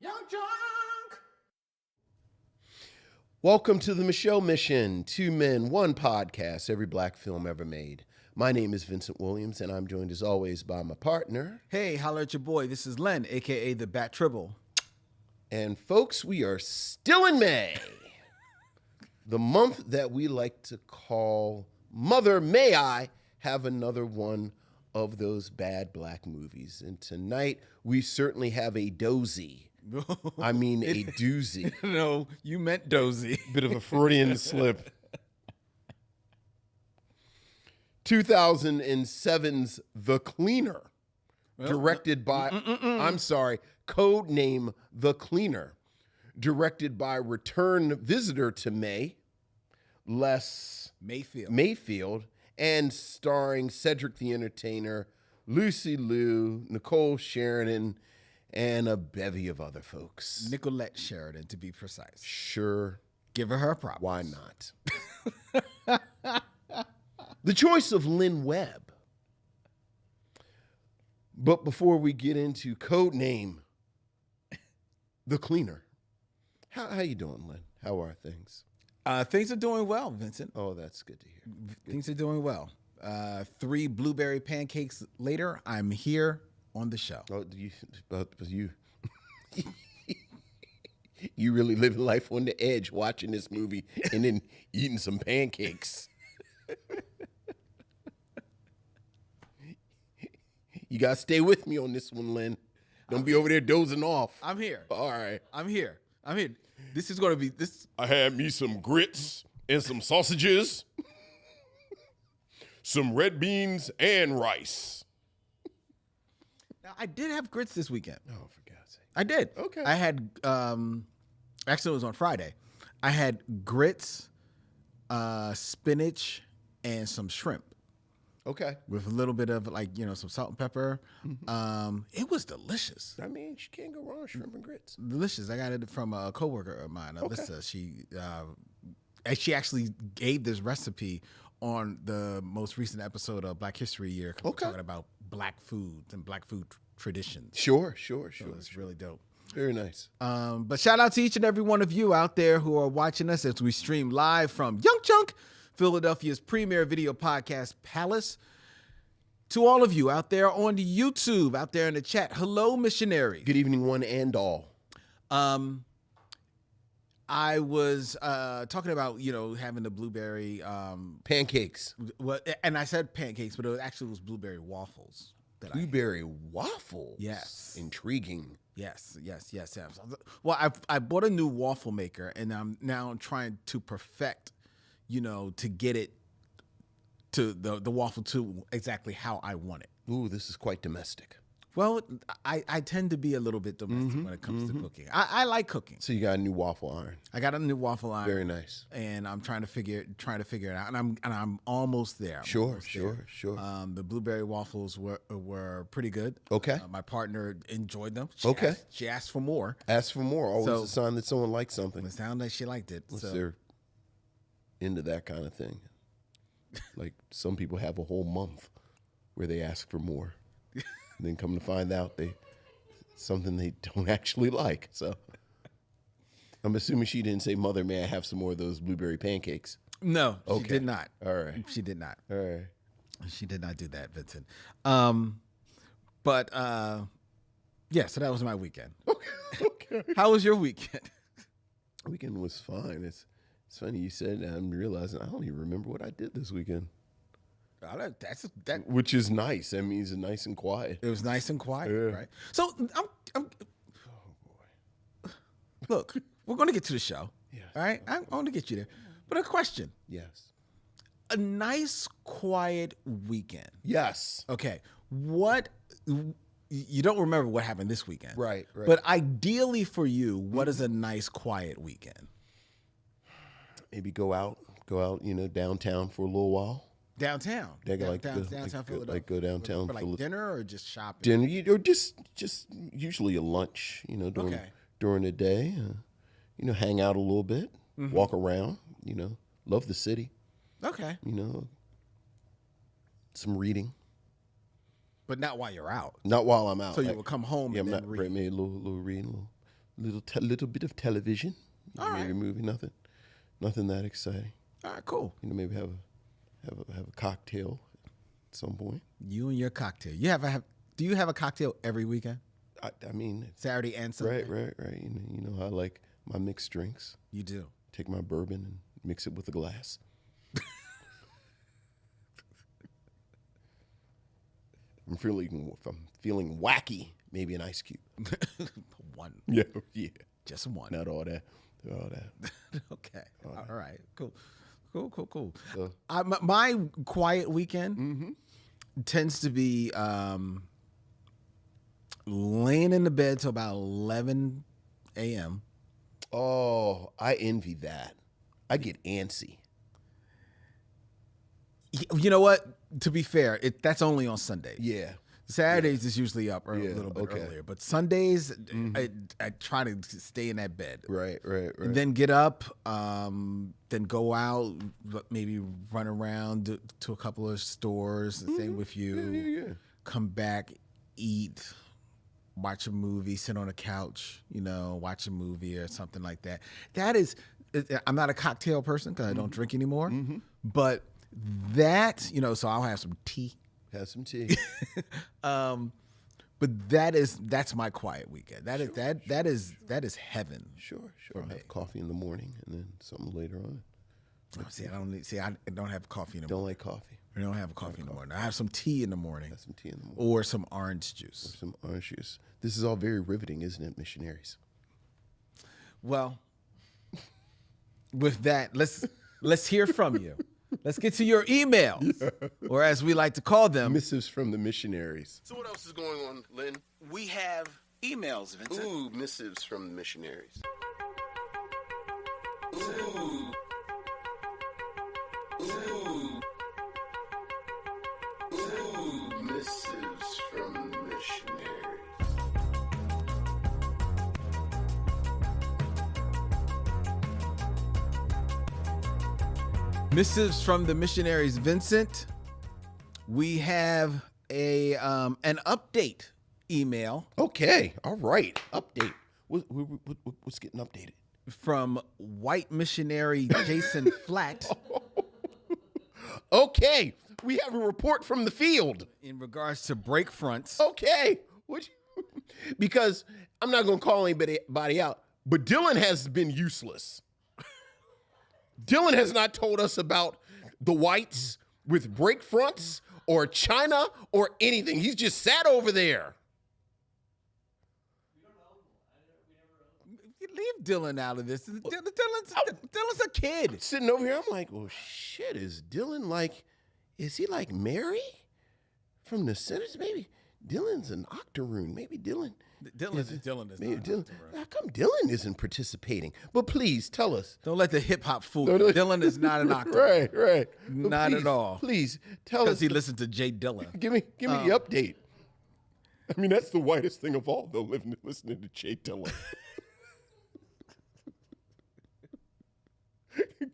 Young Junk! Welcome to the Micheaux Mission, 2 men, 1 podcast, every black film ever made. My name is Vincent Williams, and I'm joined as always by my partner. Hey, holla at your boy. This is Len, a.k.a. the Bat Tribble. And folks, we are still in May, the month that we like to call Mother May I Have Another One of Those Bad Black Movies. And tonight, we certainly have a dozy. I mean a doozy. No, you meant dozy. Bit of a Freudian slip. 2007's The Cleaner, directed by, CODENAME The Cleaner, directed by return visitor to May, Les Mayfield, and starring Cedric the Entertainer, Lucy Liu, Nicole Sheridan, and a bevy of other folks. Nicolette Sheridan, to be precise. Sure. Give her props. Why not? The choice of Lynn Webb. But before we get into CODENAME The Cleaner, how you doing, Lynn? How are things? Things are doing well, Vincent. Oh, that's good to hear. Things are doing well. 3 blueberry pancakes later, I'm here on the show. Oh, you really living life on the edge watching this movie and then eating some pancakes. You got to stay with me on this one, Lynn. Don't be over there dozing off. I'm here. All right. I'm here. This is going to be this. I had me some grits and some sausages, some red beans and rice. Now, I did have grits this weekend. Oh, for God's sake. I did. Okay. I had, actually it was on Friday. I had grits, spinach, and some shrimp. Okay. With a little bit of some salt and pepper. It was delicious. I mean, you can't go wrong with shrimp and grits. Delicious. I got it from a coworker of mine, Alyssa. Okay. She actually gave this recipe on the most recent episode of Black History Year. Okay. Talking about black foods and black food traditions. Sure. So it's really dope. Very nice. But shout out to each and every one of you out there who are watching us as we stream live from Young Chunk, Philadelphia's premier video podcast palace. To all of you out there on the YouTube, out there in the chat, hello, missionary. Good evening, one and all. I was talking about having the blueberry Pancakes. Well, and I said pancakes, but it was blueberry waffles. Blueberry waffles. Yes. Intriguing. Yes. Well, I bought a new waffle maker, and I'm now trying to perfect, to get it to the waffle to exactly how I want it. Ooh, this is quite domestic. Well, I tend to be a little bit domestic when it comes to cooking. I like cooking. So you got a new waffle iron. I got a new waffle iron. Very nice. And I'm trying to figure it out, and I'm almost there. Sure. The blueberry waffles were pretty good. Okay. My partner enjoyed them. She asked for more. Ask for more. Always a sign that someone likes something. It sounded like she liked it. Unless they're into that kind of thing. Like some people have a whole month where they ask for more. And then come to find out something they don't actually like. So I'm assuming she didn't say, "Mother, may I have some more of those blueberry pancakes?" No, okay. She did not. All right. She did not. All right. She did not do that, Vincent. Yeah, so that was my weekend. Okay. How was your weekend? Weekend was fine. It's funny you said that. I'm realizing I don't even remember what I did this weekend. Which is nice. That means it's nice and quiet. It was nice and quiet, right? So I'm. Oh boy! Look, we're going to get to the show. Yes. All right, I'm going to get you there. But a question. Yes. A nice quiet weekend. Yes. Okay. What? You don't remember what happened this weekend, right? But ideally for you, what is a nice quiet weekend? Maybe go out, downtown for a little while. Downtown. Downtown Philadelphia. Like go downtown for like dinner or just shopping. Dinner, or just usually a lunch. During the day. Hang out a little bit, walk around. Love the city. Okay. Some reading. But not while you're out. Not while I'm out. So you will come home and then read. Maybe a little reading, a little bit of television. All Maybe right. movie. Nothing that exciting. All right, cool. Maybe have a cocktail at some point. You and your cocktail. Do you have a cocktail every weekend? I mean, Saturday and Sunday? right. You know, I like my mixed drinks. You do. Take my bourbon and mix it with a glass. If I'm feeling wacky, maybe an ice cube. One. Yeah. Just one. Not all that. Okay. All right. Cool. So- My quiet weekend tends to be laying in the bed till about 11 a.m. Oh, I envy that. I get antsy. You know what? To be fair, that's only on Sundays. Yeah. Saturdays is usually up a Yeah, little bit okay. earlier, but Sundays I try to stay in that bed. Right. And then get up, then go out, maybe run around to a couple of stores. Same with you. Yeah. Come back, eat, watch a movie, sit on a couch, watch a movie or something like that. That is, I'm not a cocktail person because I don't drink anymore, but that, so I'll have some tea. Have some tea. But that's my quiet weekend. That is heaven. Sure. I'll have coffee in the morning and then something later on. Oh, I don't have coffee in the Don't morning. like coffee. I don't have coffee in the morning. I have some tea in the morning. Have some tea in the morning. Or some orange juice. Some orange juice. This is all very riveting, isn't it, missionaries? Well, with that, let's hear from you. Let's get to your emails, or as we like to call them, Missives from the missionaries. So what else is going on, Lynn? we have emails, Vincent. Ooh, missives from the missionaries. Ooh. Missives from the missionaries. Missives from the missionaries, Vincent. We have an update email Okay, all right. Update. What's getting updated? from white missionary Jason Flatt Okay, we have a report from the field. in regards to break fronts. Okay, because I'm not going to call anybody out, but Dylan has been useless. Dylan has not told us about the whites with break fronts or China or anything. He's just sat over there. Leave Dylan out of this. Dylan's a kid. Sitting over here, I'm like, well, shit, is he like Mary from the Sinners? Maybe Dylan's an octoroon. Maybe Dylan. Dylan is Maybe not. Dylan. How come Dylan isn't participating? But please tell us. Don't let the hip hop fool you. Dylan is not an octoroon. Right. Not at all. Please tell Because us. he listened to Jay Dilla. Give me the update. I mean, that's the whitest thing of all, though, listening to Jay Dilla.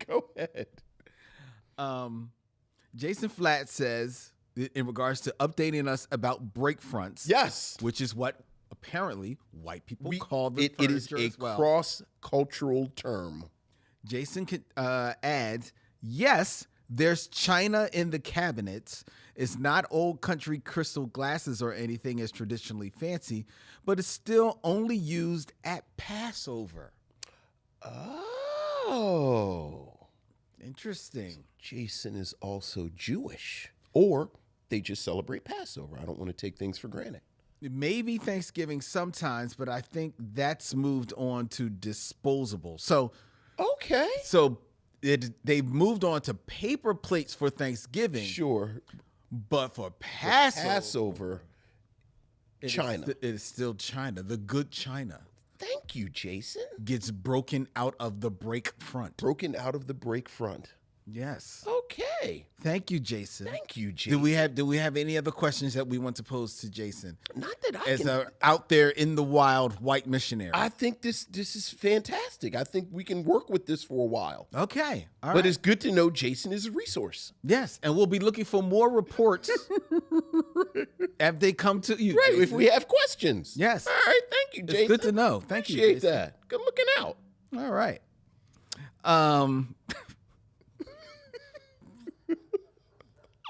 Go ahead. Jason Flatt says, in regards to updating us about break fronts, Yes. which is what apparently white people call the It is furniture a as well. cross-cultural term. Jason adds, yes, there's china in the cabinets. It's not old country crystal glasses or anything as traditionally fancy, but it's still only used at Passover. Oh. Interesting. Jason is also Jewish. Or they just celebrate Passover. I don't want to take things for granted. Maybe Thanksgiving sometimes, but I think that's moved on to disposable. So Okay. they've moved on to paper plates for Thanksgiving. Sure. But for Passover, China. It is still China. The good China Thank you, Jason. gets broken out of the break front. Broken out of the break front. Yes. Okay. May. Thank you, Jason. Thank you, Jason. Do we have any other questions that we want to pose to Jason? Not that I As can. a out there in the wild white missionary. I think this is fantastic. I think we can work with this for a while. Okay. All But right. it's good to know Jason is a resource. Yes, and we'll be looking for more reports as they come to you. Right, if Jason. we have questions. Yes. All right, thank you, Jason. It's good to know. Thank you, Appreciate Jason. that. Good looking out. All right. I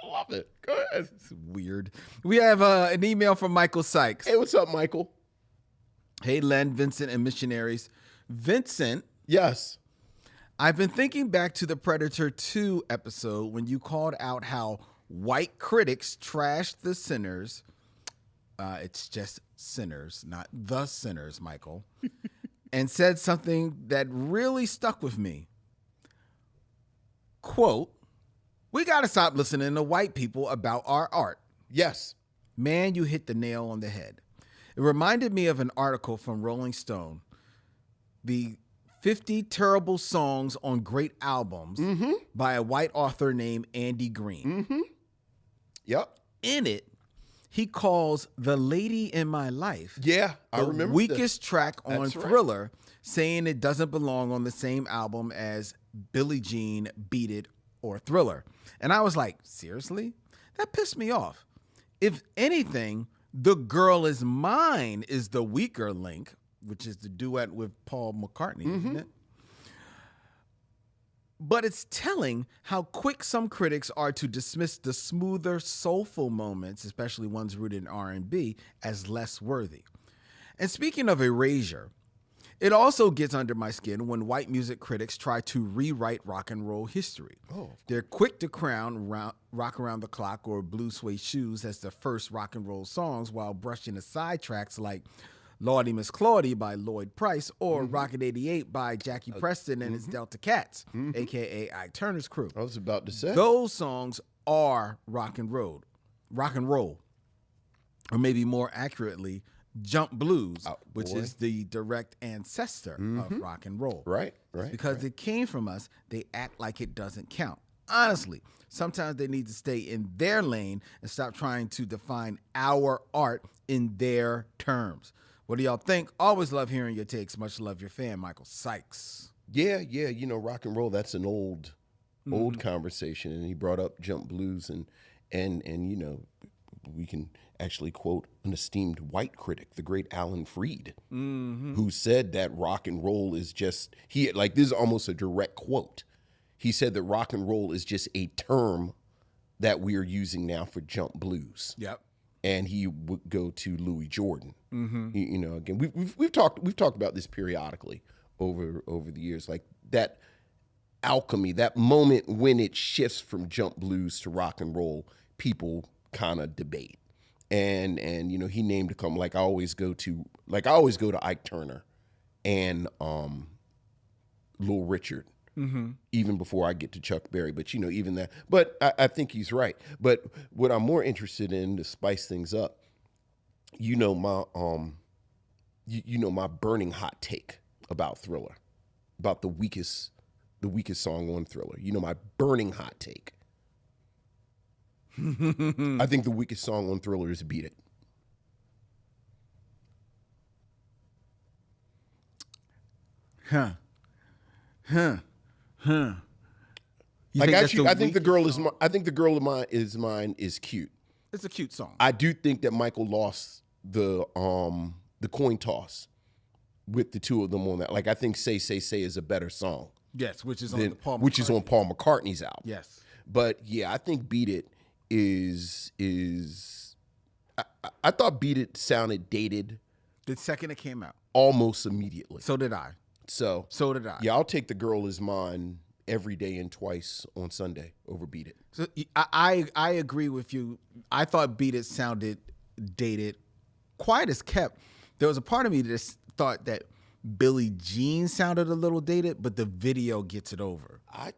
love it. Go ahead. It's weird. We have an email from Michael Sykes. Hey, what's up, Michael? Hey, Len, Vincent, and missionaries. Vincent, Yes. I've been thinking back to the Predator 2 episode when you called out how white critics trashed the sinners. It's just sinners, not the sinners, Michael. And said something that really stuck with me. Quote, "We got to stop listening to white people about our art." Yes. Man, you hit the nail on the head. It reminded me of an article from Rolling Stone, the 50 terrible songs on great albums by a white author named Andy Green. Yep. In it, he calls "The Lady in My Life" Yeah, I the remember weakest track on That's right. Thriller, saying it doesn't belong on the same album as Billie Jean, Beat It, or Thriller. And I was like, seriously? That pissed me off. If anything, The Girl Is Mine is the weaker link, which is the duet with Paul McCartney, isn't it? But it's telling how quick some critics are to dismiss the smoother, soulful moments, especially ones rooted in R&B, as less worthy. And speaking of erasure, it also gets under my skin when white music critics try to rewrite rock and roll history. They're quick to crown Rock Around the Clock or Blue Suede Shoes as the first rock and roll songs while brushing aside tracks like Lordy Miss Claudie by Lloyd Price or Rocket 88 by Jackie Preston and his Delta Cats, a.k.a. Ike Turner's crew. I was about to say. Those songs are rock and roll, or maybe more accurately, jump blues, which is the direct ancestor of rock and roll. Right. Because it came from us, they act like it doesn't count. Honestly, sometimes they need to stay in their lane and stop trying to define our art in their terms. What do y'all think? Always love hearing your takes. Much love, your fan, Michael Sykes. Yeah. You know, rock and roll, that's an old conversation. And he brought up jump blues and you know, we can actually quote an esteemed white critic, the great Alan Freed, who said that rock and roll is just, this is almost a direct quote. He said that rock and roll is just a term that we are using now for jump blues. Yep. And he would go to Louis Jordan. You know, again, we've talked about this periodically over the years, like that alchemy, that moment when it shifts from jump blues to rock and roll, people kind of debate. And you know, he named a couple. I always go to Ike Turner and Lil Richard. Even before I get to Chuck Berry, but you know, even that. But I think he's right. But what I'm more interested in to spice things up, you know, my my burning hot take about Thriller, about the weakest song on Thriller. You know, my burning hot take. I think the weakest song on Thriller is "Beat It." I got you. I think the girl is. I think the girl of mine is cute. It's a cute song. I do think that Michael lost the coin toss with the two of them on that. Like, I think "Say Say Say" is a better song. Yes, which is on Paul McCartney's album. Yes, but yeah, I think "Beat It" is. I thought "Beat It" sounded dated. The second it came out, almost immediately. So did I. So did I. Yeah, I'll take "The Girl Is Mine" every day and twice on Sunday over "Beat It." So I agree with you. I thought "Beat It" sounded dated, quiet as kept. There was a part of me that thought that Billie Jean sounded a little dated, but the video gets it over. I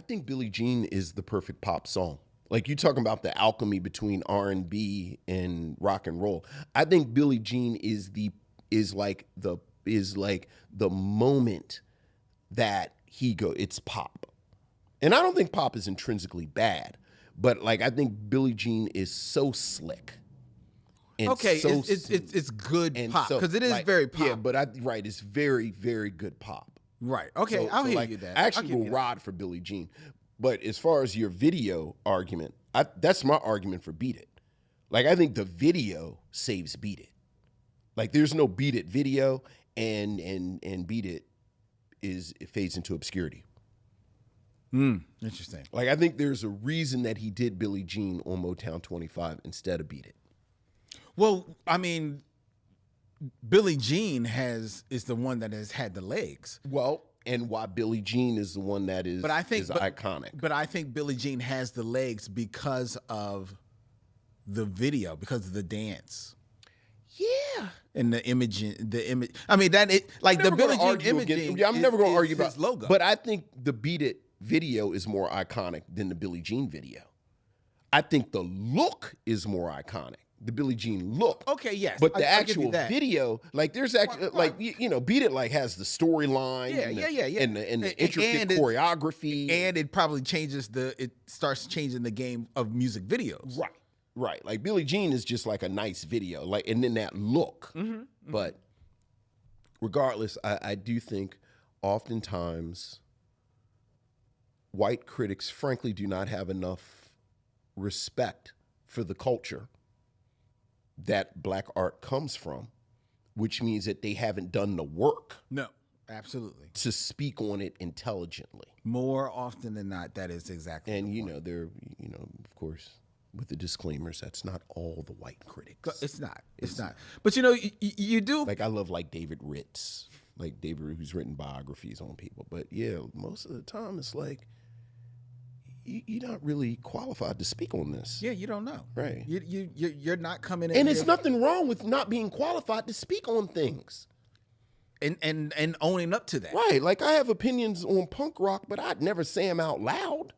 think Billie Jean is the perfect pop song. Like, you talking about the alchemy between R&B and rock and roll. I think Billie Jean is like the moment that it's pop. And I don't think pop is intrinsically bad, but like I think Billie Jean is so slick. And Okay, so it's good and pop so, because it is like, very pop. Yeah, but it's very, very good pop. Right. Okay, I'll hear like, you that. I actually will ride for Billie Jean. But as far as your video argument, that's my argument for Beat It. Like, I think the video saves Beat It. Like, there's no Beat It video, and Beat It fades into obscurity. Interesting. Like, I think there's a reason that he did Billie Jean on Motown 25 instead of Beat It. Well, I mean, Billie Jean is the one that has had the legs. Well, and why Billie Jean is the one that is iconic. But I think Billie Jean has the legs because of the video, because of the dance. Yeah. And the image. I mean, the Billie Jean imaging. Yeah, I'm never going to argue about his logo. But I think the Beat It video is more iconic than the Billie Jean video. I think the look is more iconic. The Billie Jean look. Okay, yes. But the actual video, like there's actually like Beat It like has the storyline. Yeah. And the intricate choreography. And it probably it starts changing the game of music videos. Right. Like Billie Jean is just like a nice video. Like, and then that look. But regardless, I do think oftentimes white critics frankly do not have enough respect for the culture that black art comes from, which means that they haven't done the work. No, absolutely. To speak on it intelligently. More often than not, that is exactly. And they're of course, with the disclaimers, that's not all the white critics. It's not. But you do. Like I love like David Ritz, like David who's written biographies on people. But yeah, most of the time it's like you're not really qualified to speak on this. Yeah, you don't know. Right. You're not coming in. And there's nothing wrong with not being qualified to speak on things. And owning up to that. Right. Like I have opinions on punk rock, but I'd never say them out loud.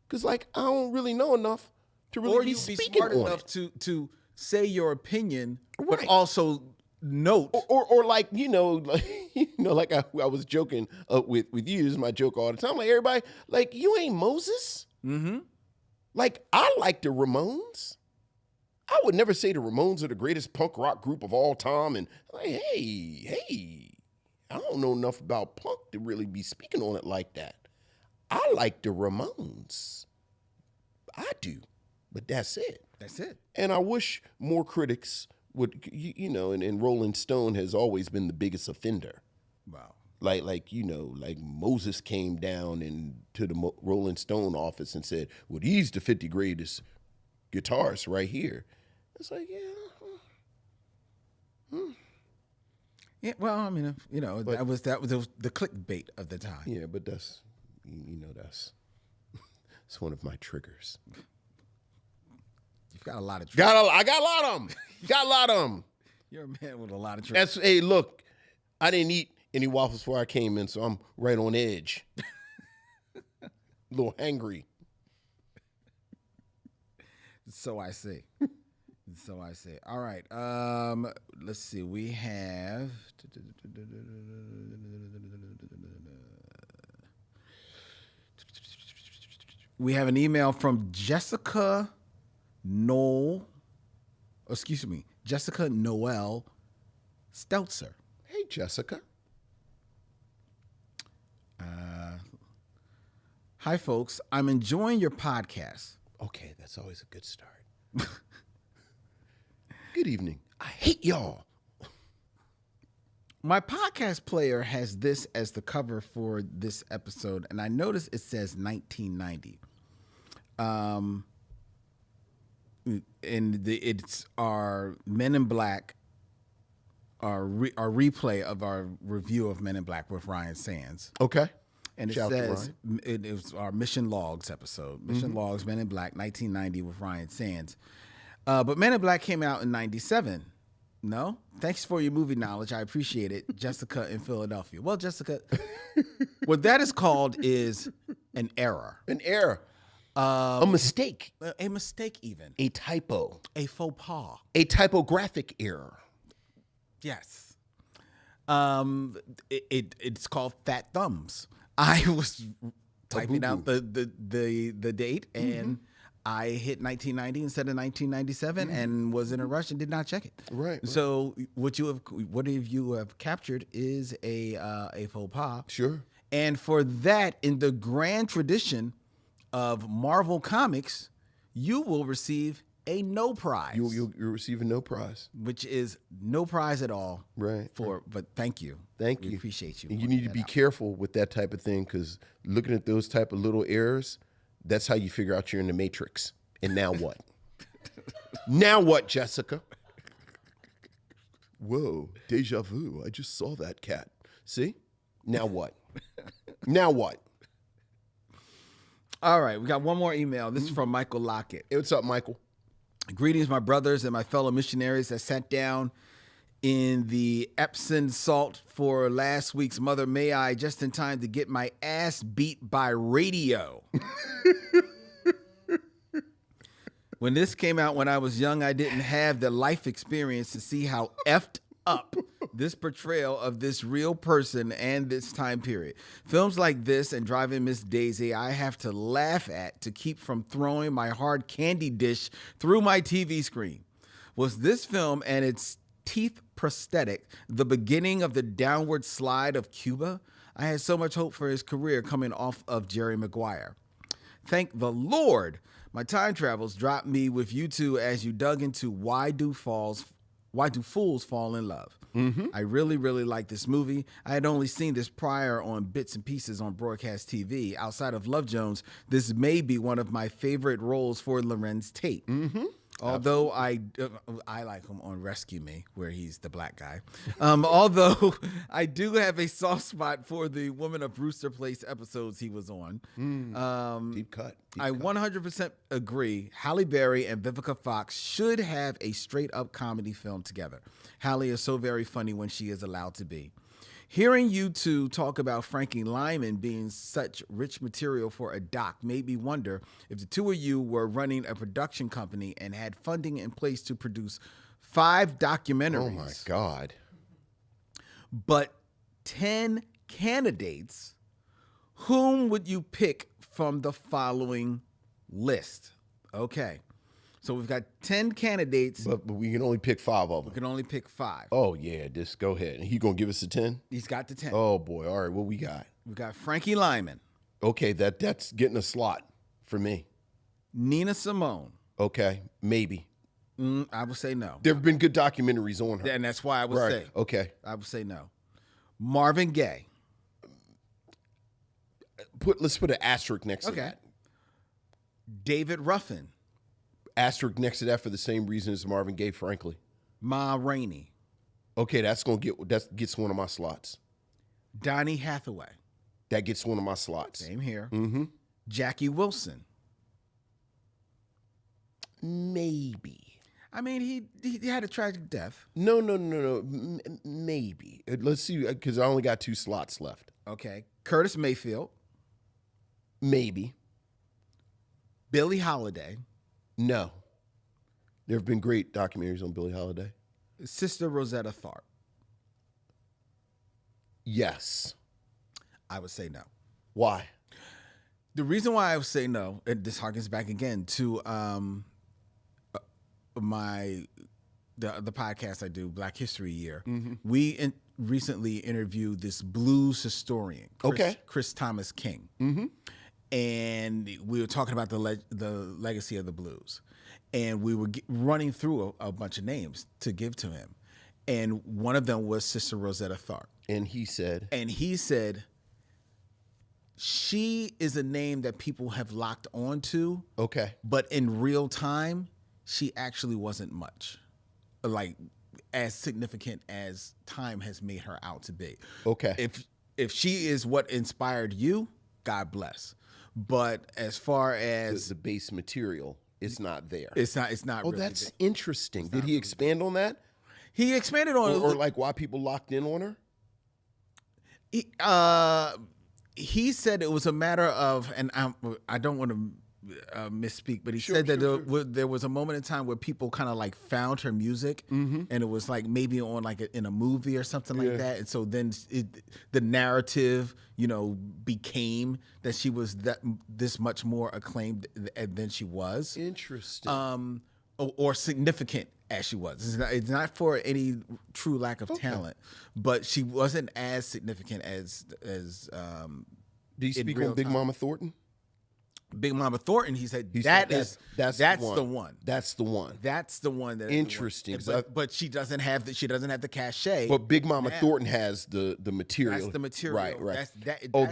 Because like I don't really know enough to really be speaking smart on enough it. to say your opinion, but Right. also note. Or like, like I was joking with you. This is my joke all the time. Like everybody, like you ain't Moses. Mm-hmm. Like I like the Ramones. I would never say the Ramones are the greatest punk rock group of all time. And like, hey, I don't know enough about punk to really be speaking on it like that. I like the Ramones. I do, but that's it. That's it. And I wish more critics would, and Rolling Stone has always been the biggest offender. Wow. Like Moses came down to the Rolling Stone office and said, well, these the 50 greatest guitarists right here. It's like, Yeah, well, I mean, that was the clickbait of the time. Yeah, but that's it's one of my triggers. You've got a lot of triggers. I got a lot of them. Got a lot of them. You're a man with a lot of triggers. Hey, look, I didn't eat any waffles before I came in, so I'm right on edge. A little hangry. So I see. All right. Let's see. We have an email from Jessica Noel Stelzer. Hey, Jessica. Hi, folks. I'm enjoying your podcast. Okay, that's always a good start. Good evening. I hate y'all. My podcast player has this as the cover for this episode, and I noticed it says 1990. And it's our Men in Black, our replay of our review of Men in Black with Ryan Sands. Okay. And it says it was our Mission Logs episode. Mission Logs, Men in Black, 1990 with Ryan Sands. But Men in Black came out in 97. No? Thanks for your movie knowledge. I appreciate it. Jessica in Philadelphia. Well, Jessica, what that is called is an error. An error. A mistake. A mistake even. A typo. A faux pas. A typographic error. Yes. It's called Fat Thumbs. I was typing out the date, and I hit 1990 instead of 1997, and was in a rush and did not check it. Right. So what you have captured is a faux pas. Sure. And for that, in the grand tradition of Marvel Comics, you will receive a no prize. You're receiving no prize, which is no prize at all. Right. But thank you. We Appreciate you. And you need to be careful with that type of thing, because looking at those type of little errors, that's how you figure out you're in the Matrix. And now what? Now what, Jessica? Whoa, deja vu. I just saw that cat. See? Now what? Now what? All right, we got one more email. This is from Michael Lockett. Hey, what's up, Michael? Greetings, my brothers and my fellow missionaries that sat down in the Epsom salt for last week's Mother May I just in time to get my ass beat by radio. When this came out when I was young, I didn't have the life experience to see how effed up this portrayal of this real person and this time period. Films like this and Driving Miss Daisy, I have to laugh at to keep from throwing my hard candy dish through my TV screen. Was this film and its teeth prosthetic the beginning of the downward slide of Cuba? I had so much hope for his career coming off of Jerry Maguire. Thank the Lord, my time travels dropped me with you two as you dug into Why Do Fools Fall in Love? I really, really like this movie. I had only seen this prior on bits and pieces on broadcast TV. Outside of Love Jones, this may be one of my favorite roles for Lorenz Tate. Although I like him on Rescue Me, where he's the black guy. Although I do have a soft spot for the Woman of Brewster Place episodes he was on. Deep cut. I 100% agree. Halle Berry and Vivica Fox should have a straight-up comedy film together. Halle is so very funny when she is allowed to be. Hearing you two talk about Frankie Lyman being such rich material for a doc made me wonder if the two of you were running a production company and had funding in place to produce 5 documentaries. Oh, my God. But 10 candidates, whom would you pick from the following list? Okay. So we've got 10 candidates. But we can only pick 5 of them. We can only pick 5. Oh, yeah. Just go ahead. And he going to give us a 10? He's got the 10. Oh, boy. All right. What we got? We got Frankie Lyman. Okay. That's getting a slot for me. Nina Simone. Okay. Maybe. I would say no. There have been good documentaries on her. And that's why I would say. Okay. I would say no. Marvin Gaye. Let's put an asterisk next to that. David Ruffin. Asterisk next to that for the same reason as Marvin Gaye, frankly. Ma Rainey. Okay, that gets one of my slots. Donnie Hathaway. That gets one of my slots. Same here. Jackie Wilson. Maybe. I mean, he had a tragic death. No. Maybe. Let's see, because I only got 2 slots left. Okay. Curtis Mayfield. Maybe. Billie Holiday. No. There have been great documentaries on Billie Holiday. Sister Rosetta Tharpe. Yes. I would say no. Why? The reason why I would say no, and this harkens back again to the podcast I do, Black History Year. We recently interviewed this blues historian, Chris Thomas King. And we were talking about the legacy of the blues. And we were running through a bunch of names to give to him. And one of them was Sister Rosetta Tharpe. And he said, she is a name that people have locked onto. Okay. But in real time, she actually wasn't much, like as significant as time has made her out to be. Okay. If she is what inspired you, God bless. But as far as the base material, it's not there. It's not. Oh, really that's there. interesting. Did he expand on that? He expanded on or like why people locked in on her? He said it was a matter of, and I don't want to misspeak, but he Sure, said that sure, there was a moment in time where people kind of like found her music, and it was like maybe on like in a movie or something like that, and so then the narrative, became that she was this much more acclaimed than she was, Interesting. or significant as she was. It's not for any true lack of talent, but she wasn't as significant as Do you speak on Big Mama Thornton? Big Mama Thornton, he said that's the one. That's the one. That's the one that Interesting. But she doesn't have the cachet. But Big Mama Thornton has the material. That's the material. Right.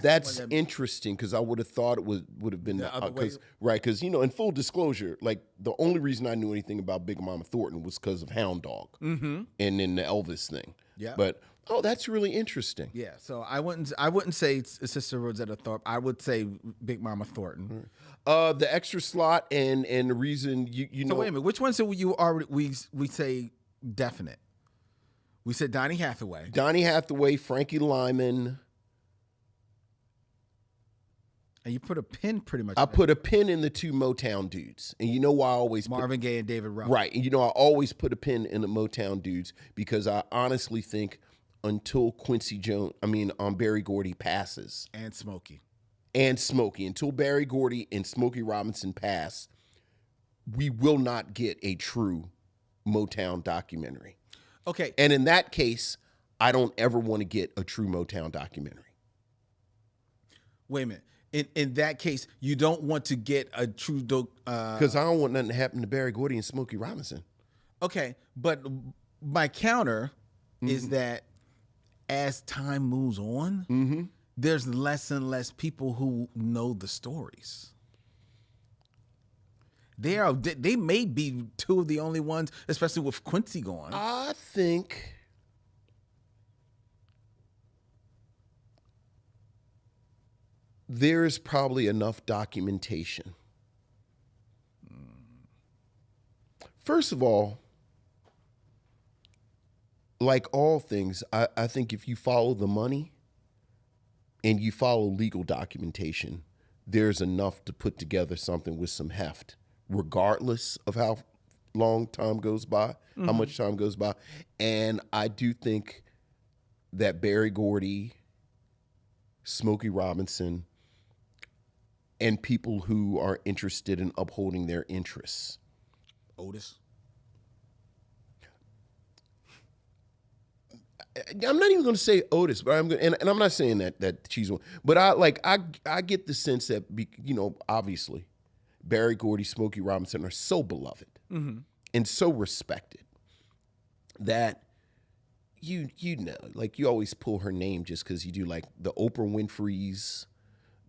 That's interesting because I would have thought it would have been the other way. Because in full disclosure, like the only reason I knew anything about Big Mama Thornton was because of Hound Dog, and then the Elvis thing. Yeah. But that's really interesting. Yeah, so I wouldn't say Sister Rosetta Tharpe. I would say Big Mama Thornton. The extra slot and the reason you know. So wait a minute, which ones did you already we say definite? We said Donny Hathaway. Donny Hathaway, Frankie Lyman. And you put a pin pretty much. I put a pin in the two Motown dudes, and you know why I always Marvin Gaye and David Ruffin. Right, and I always put a pin in the Motown dudes because I honestly think until Berry Gordy passes. And Smokey, until Berry Gordy and Smokey Robinson pass, we will not get a true Motown documentary. Okay. And in that case, I don't ever want to get a true Motown documentary. Wait a minute. In that case, you don't want to get a true because I don't want nothing to happen to Berry Gordy and Smokey Robinson. Okay, but my counter is that as time moves on, there's less and less people who know the stories. They may be two of the only ones, especially with Quincy gone. I think there's probably enough documentation. First of all, like all things, I think if you follow the money and you follow legal documentation, there's enough to put together something with some heft, regardless of how long time goes by, how much time goes by. And I do think that Berry Gordy, Smokey Robinson, and people who are interested in upholding their interests. Otis. I'm not even going to say Otis, but I'm going, and I'm not saying that she's one, but I get the sense that obviously Berry Gordy, Smokey Robinson are so beloved and so respected that you always pull her name just because you do like the Oprah Winfrey's,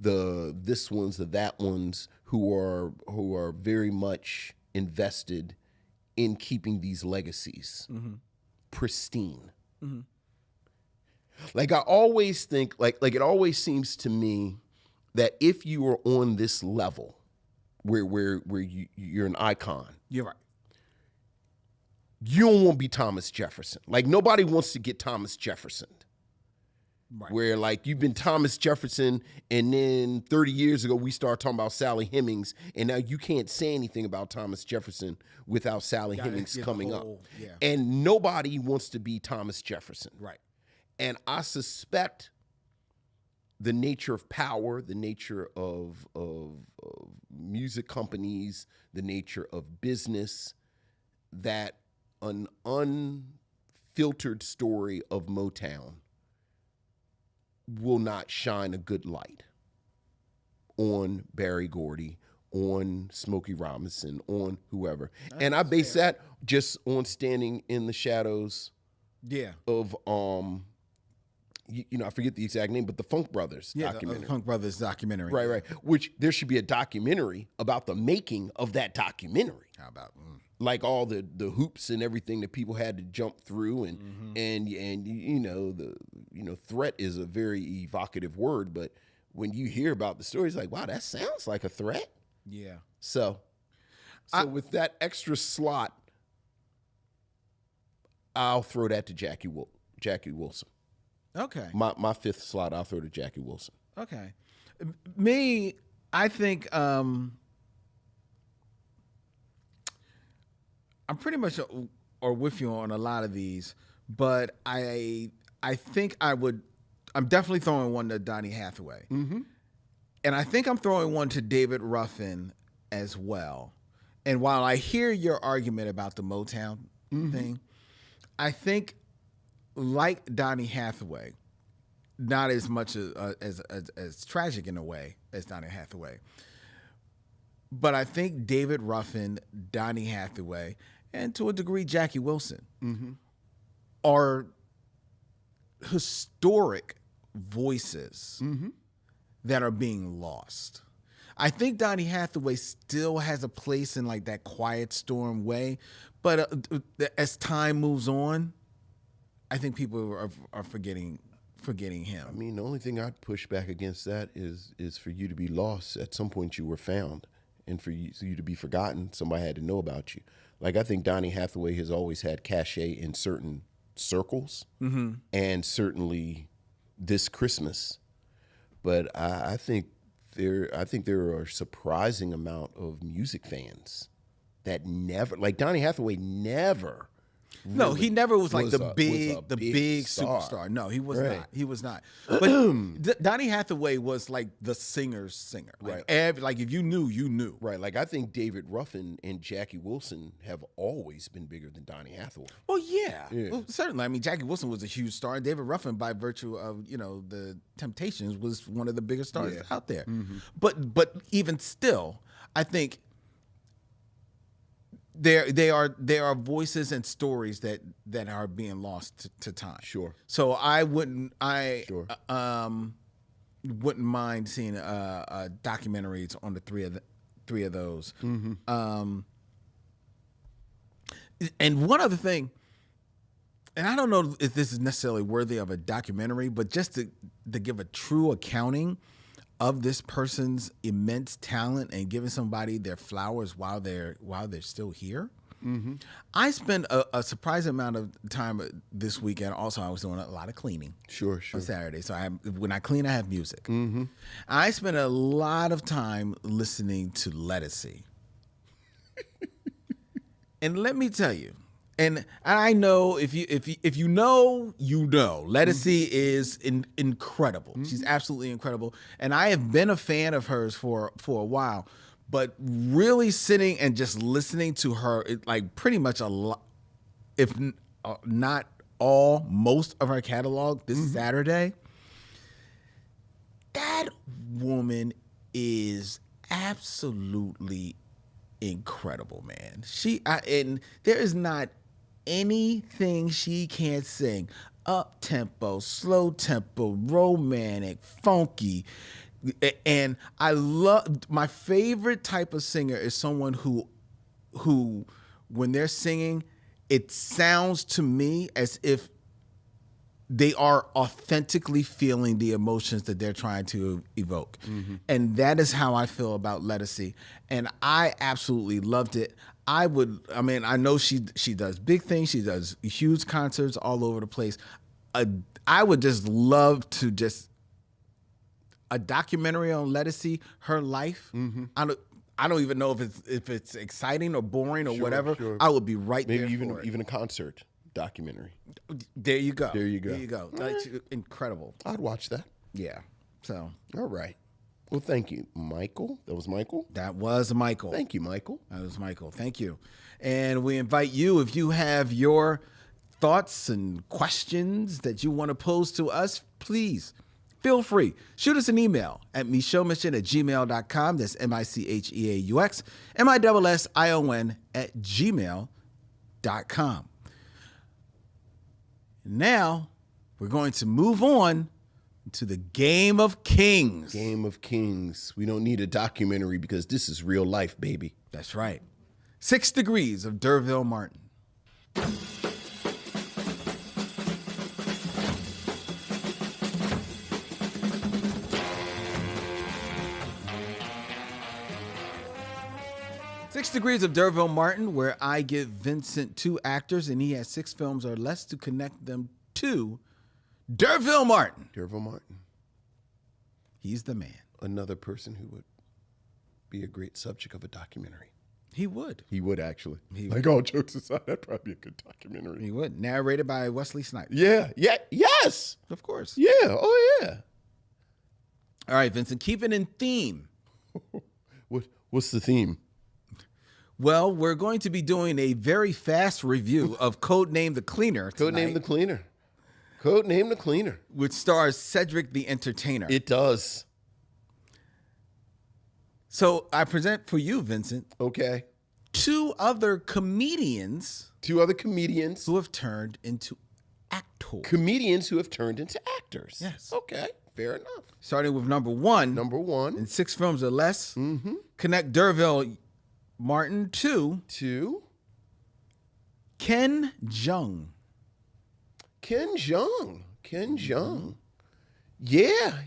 the this ones, the that ones who are very much invested in keeping these legacies pristine. Like I always think, like it always seems to me that if you are on this level where you're an icon, You're right. you don't want to be Thomas Jefferson. Like nobody wants to get Thomas Jefferson. Right. Where like you've been Thomas Jefferson, and then 30 years ago we started talking about Sally Hemings, and now you can't say anything about Thomas Jefferson without Sally Hemings coming up. Yeah. And nobody wants to be Thomas Jefferson. Right. And I suspect the nature of power, the nature of music companies, the nature of business, that an unfiltered story of Motown will not shine a good light on Berry Gordy, on Smokey Robinson, on whoever. And I base that just on standing in the shadows of I forget the exact name, but the Funk Brothers documentary. The Funk Brothers documentary. Right. Which there should be a documentary about the making of that documentary. How about like all the hoops and everything that people had to jump through, and threat is a very evocative word, but when you hear about the story, it's like, wow, that sounds like a threat. Yeah. So with that extra slot, I'll throw that to Jackie Wilson. Okay. My fifth slot, I'll throw to Jackie Wilson. Okay. Me, I think I'm pretty much or with you on a lot of these, but I think I'm definitely throwing one to Donny Hathaway. Mm-hmm. And I think I'm throwing one to David Ruffin as well. And while I hear your argument about the Motown thing, I think like Donny Hathaway, not as much as tragic in a way as Donny Hathaway, but I think David Ruffin, Donny Hathaway, and to a degree Jackie Wilson are historic voices that are being lost. I think Donny Hathaway still has a place in like that Quiet Storm way, but as time moves on, I think people are forgetting him. I mean, the only thing I'd push back against that is for you to be lost. At some point, you were found, and for you to be forgotten, somebody had to know about you. Like, I think Donny Hathaway has always had cachet in certain circles, and certainly this Christmas. But I think there are a surprising amount of music fans that never, like Donny Hathaway, never. No, really he never was like was the a big star. superstar. No, he was Right. not. He was not. But Donny Hathaway was like the singer's singer. Like, like if you knew, you knew. Right. Like, I think David Ruffin and Jackie Wilson have always been bigger than Donny Hathaway. Well, yeah. Well, certainly. I mean, Jackie Wilson was a huge star. David Ruffin, by virtue of the Temptations, was one of the biggest stars out there. But even still, I think there are voices and stories that are being lost to time. Sure. So I wouldn't mind seeing documentaries on the three of those. And one other thing, and I don't know if this is necessarily worthy of a documentary, but just to give a true accounting of this person's immense talent and giving somebody their flowers while they're still here. I spent a surprising amount of time this weekend. Also, I was doing a lot of cleaning. Sure. On Saturday. So when I clean, I have music. I spent a lot of time listening to Lettucey. And let me tell you, and I know if you know, you know. Lettucey is incredible. She's absolutely incredible, and I have been a fan of hers for a while. But really sitting and just listening to her, like pretty much a lot, if not all, most of her catalog this Saturday. That woman is absolutely incredible, man. And there is not anything she can't sing. Up tempo, slow tempo, romantic, funky. And I love, my favorite type of singer is someone who when they're singing, it sounds to me as if they are authentically feeling the emotions that they're trying to evoke. And that is how I feel about Lettucey. And I absolutely loved it. I know she does big things. She does huge concerts all over the place. I would just love to a documentary on Lettucey, her life. I don't even know if it's exciting or boring or whatever. Sure. I would be right there. Maybe for it. even a concert documentary. There you go. There you go. There you go. That's incredible. I'd watch that. Yeah. So. All right. Well, thank you, Michael. That was Michael? That was Michael. Thank you, Michael. That was Michael. Thank you. And we invite you, if you have your thoughts and questions that you want to pose to us, please feel free. Shoot us an email at micheauxmission@gmail.com. That's MICHEAUX, MISSION@gmail.com. Now, we're going to move on to the Game of Kings. Game of Kings. We don't need a documentary because this is real life, baby. That's right. 6 Degrees of D'Urville Martin. Six Degrees of D'Urville Martin, where I give Vincent 2 actors and he has 6 films or less to connect them to D'Urville Martin. D'Urville Martin. He's the man. Another person who would be a great subject of a documentary. He would. He would actually. He like, all jokes aside, that'd probably be a good documentary. He would. Narrated by Wesley Snipes. Yeah. Yes. Of course. Yeah. Oh, yeah. All right, Vincent, keeping in theme. What's the theme? Well, we're going to be doing a very fast review of Codename the Cleaner tonight, Codename the Cleaner. Codename the Cleaner. which stars Cedric the Entertainer. It does. So I present for you, Vincent, Okay. two other comedians Two other comedians. who have turned into actors. Comedians who have turned into actors. Yes. Okay. Fair enough. Starting with number one, Number one. in 6 films or less, connect Derville Martin to Two. Ken Jeong. Ken Jeong. Ken Jeong. Yeah.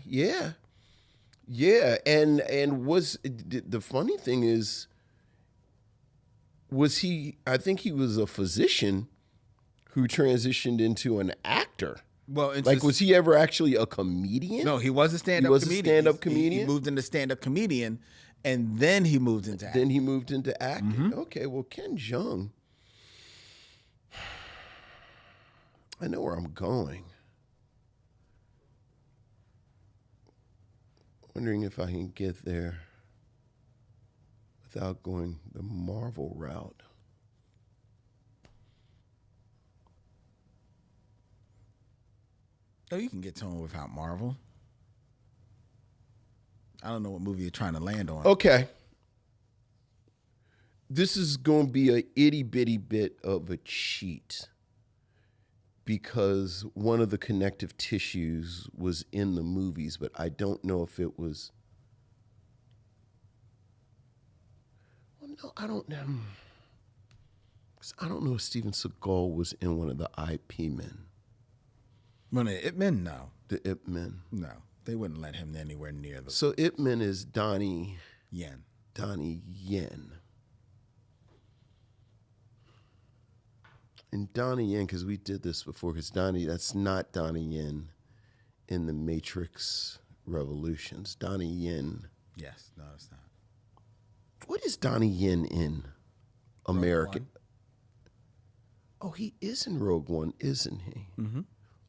And was the funny thing is, was he? I think he was a physician who transitioned into an actor. Well, Like, was he ever actually a comedian? No, he was a stand-up He was a comedian. stand-up He comedian? moved into stand-up comedian, and then he moved into acting. Then he moved into acting. Okay, well, Ken Jeong. I know where I'm going. Wondering if I can get there without going the Marvel route. Oh, you can get to him without Marvel. I don't know what movie you're trying to land on. Okay. This is going to be a itty bitty bit of a cheat because one of the connective tissues was in the movies, but I don't know if it was. Well, no, I don't know. 'Cause I don't know if Steven Seagal was in one of the IP men, When the Ip Men, no. the Ip Men. No. They wouldn't let him anywhere near the So Ip Men is Donnie Yen. Yen. And Donnie Yen, because we did this before, because that's not Donnie Yen in the Matrix Revolutions. Donnie Yen. Yes. No, it's not. What is Donnie Yen in American? One. Oh, he is in Rogue One, isn't he? Mm-hmm.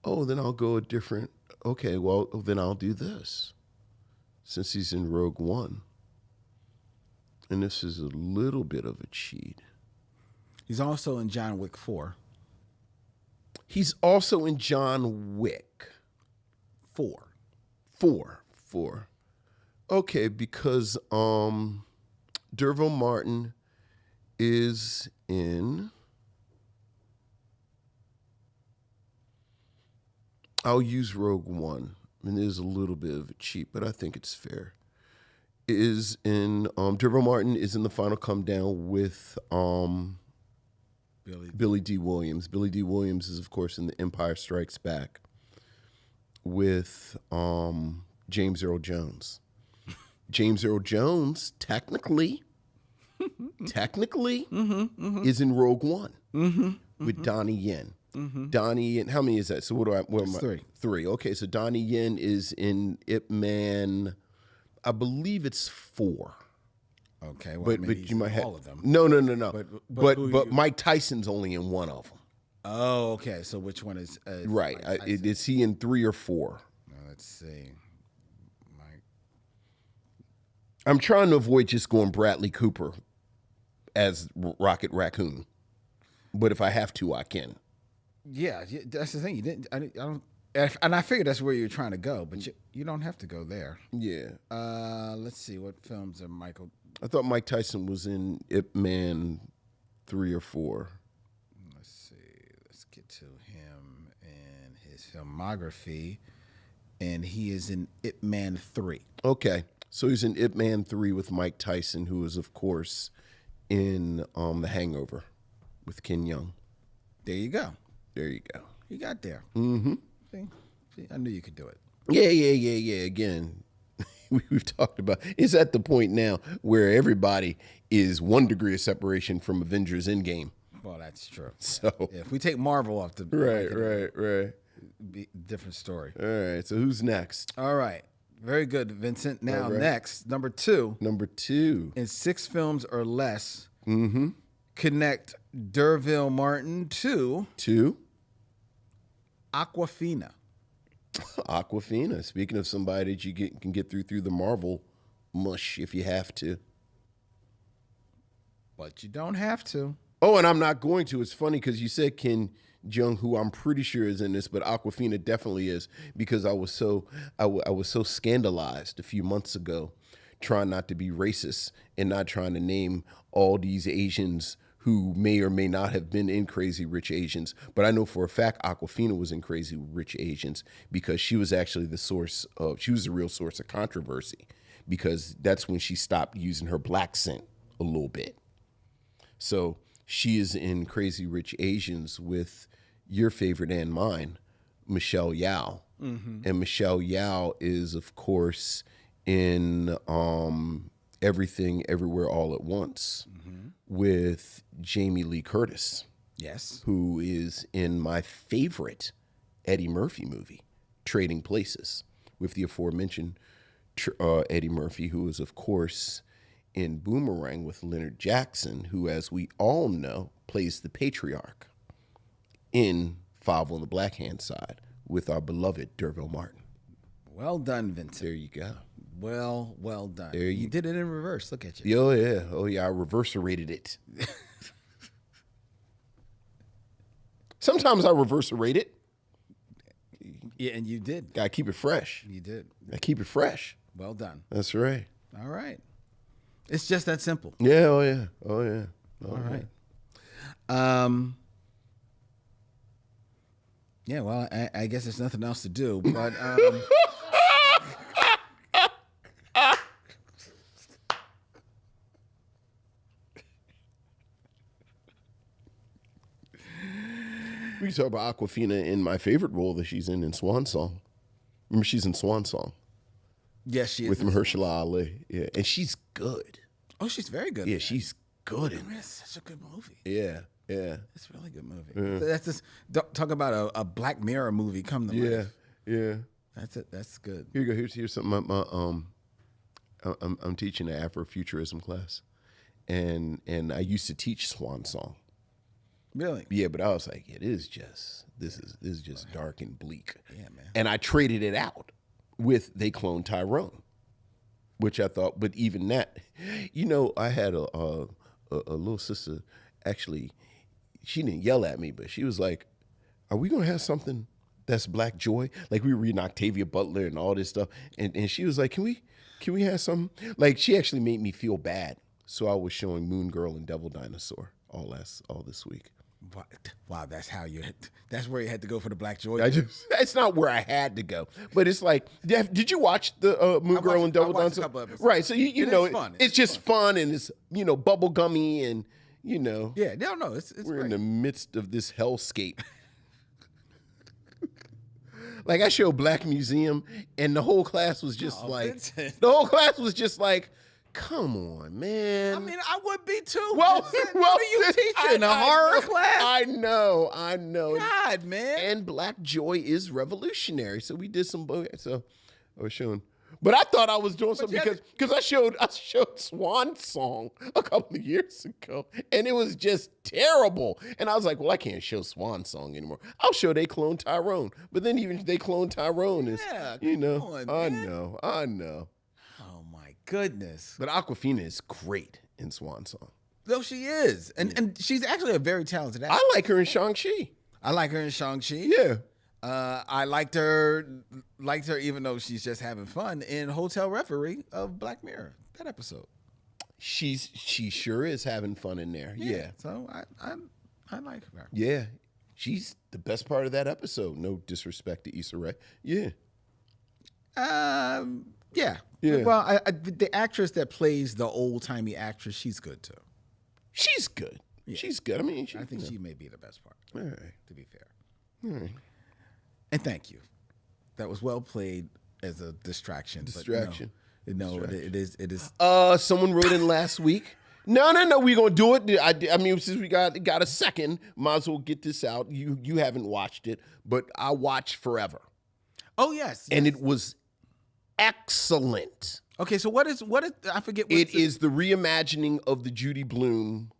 Oh, then I'll go a different. Okay, well, then I'll do this. Since he's in Rogue One. And this is a little bit of a cheat. He's also in John Wick 4. He's also in John Wick. 4. Four. Okay, because Derville Martin is in. I'll use Rogue One. And it is a little bit of a cheat, but I think it's fair. Is in Derville Martin is in the final come down with Billy D. Williams. Billy D. Williams is, of course, in The Empire Strikes Back with James Earl Jones. James Earl Jones, technically, is in Rogue One with Donnie Yen. Donnie Yen, how many is that? So what am I? 3. 3. Okay, so Donnie Yen is in Ip Man, I believe it's 4. Okay, well, But he's you might in have all of them. No. But Mike Tyson's only in one of them. Oh, okay. So which one is Right. Mike Tyson? Is he in 3 or 4? Let's see. I'm trying to avoid just going Bradley Cooper as Rocket Raccoon, but if I have to, I can. Yeah, that's the thing. You didn't. I don't. And I figured that's where you're trying to go, but you don't have to go there. Yeah. Let's see. What films are Michael? I thought Mike Tyson was in Ip Man 3 or 4. Let's see. Let's get to him and his filmography, and he is in Ip Man 3. Okay. So he's in Ip Man 3 with Mike Tyson, who is, of course, in The Hangover with Ken Jeong. There you go. There you go. You got there. Mm-hmm. See, I knew you could do it. Yeah. Again, we've talked about, it's at the point now where everybody is 1 degree of separation from Avengers Endgame. Well, that's true. So Yeah, if we take Marvel off the right. different story. All right. So who's next? All right. Very good, Vincent. Now, All right. next, number 2. Number 2. In 6 films or less, connect D'Urville Martin to Aquafina. Aquafina. Speaking of somebody that you can get through the Marvel mush if you have to. But you don't have to. Oh, and I'm not going to. It's funny because you said Kim Jung, who I'm pretty sure is in this, but Aquafina definitely is, because I was so scandalized a few months ago, trying not to be racist and not trying to name all these Asians who may or may not have been in Crazy Rich Asians. But I know for a fact Aquafina was in Crazy Rich Asians because she was actually she was the real source of controversy, because that's when she stopped using her black scent a little bit. So she is in Crazy Rich Asians with your favorite and mine, Michelle Yeoh. And Michelle Yeoh is, of course, in Everything Everywhere All at Once with Jamie Lee Curtis. Yes. Who is in my favorite Eddie Murphy movie, Trading Places, with the aforementioned Eddie Murphy, who is, of course, in Boomerang with Leonard Jackson, who, as we all know, plays the patriarch in Five on the Black Hand Side with our beloved D'Urville Martin. Well done, Vincent. There you go. Well done. There you did it in reverse. Look at you. Oh yeah, I reverse-rated it. Sometimes I reverse-rate it. Yeah, and you did. Gotta keep it fresh. You did. Gotta keep it fresh. Well done. That's right. All right. It's just that simple. Yeah, oh yeah. All right. Yeah, well, I guess there's nothing else to do, but we can talk about Aquafina in my favorite role that she's in Swan Song. Remember, she's in Swan Song. Yes, she is. With Mahershala Ali. Yeah, and she's good. Oh, she's very good. Yeah, she's good in it. It's such a good movie. Yeah. It's a really good movie. That's just talk about a Black Mirror movie come to life. Yeah. That's it. That's good. Here you go. Here's something. I'm teaching an Afrofuturism class, and I used to teach Swan Song. Really? Yeah, but I was like, this is just dark and bleak. Yeah, man. And I traded it out with They Clone Tyrone, which I thought. But even that, I had a little sister. Actually, she didn't yell at me, but she was like, "Are we gonna have something that's Black joy?" Like, we were reading Octavia Butler and all this stuff, and she was like, "Can we have something?" Like, she actually made me feel bad. So I was showing Moon Girl and Devil Dinosaur all this week. Wow, that's where you had to go for the Black joy. It's not where I had to go, but it's like, did you watch the Moon Girl and Devil Dinosaur? Right, so you know, it's just fun, and it's bubble gummy, and yeah, no, it's we're great. in the midst of this hellscape. Like, I showed Black Museum, and the whole class was just like, come on, man. I mean, I would be too. What are you teaching? A horror class? I know. God, man. And Black joy is revolutionary. So we did some. So I was showing, but I thought I was doing something because I showed Swan Song a couple of years ago, and it was just terrible. And I was like, well, I can't show Swan Song anymore. I'll show They Clone Tyrone. But then even They Clone Tyrone is, I know. Goodness. But Aquafina is great in Swan Song. No, she is. And she's actually a very talented actress. I like her in Shang-Chi. I like her in Shang-Chi. Yeah. I liked her even though she's just having fun in Hotel Referee of Black Mirror, that episode. She sure is having fun in there. Yeah. So I like her. Yeah. She's the best part of that episode. No disrespect to Issa Rae. Yeah. Yeah. Well, the actress that plays the old-timey actress, she's good too. She's good. Yeah. She's good. I mean, I think she may be the best part. All right. To be fair. All right. And thank you. That was well played as a distraction. Distraction. But it is. Someone wrote in last week. No. We're gonna do it. I mean, since we got a second, might as well get this out. You haven't watched it, but I watched Forever. Oh yes. And it was. excellent. Okay, so what is I forget what It is the reimagining of the Judy Blume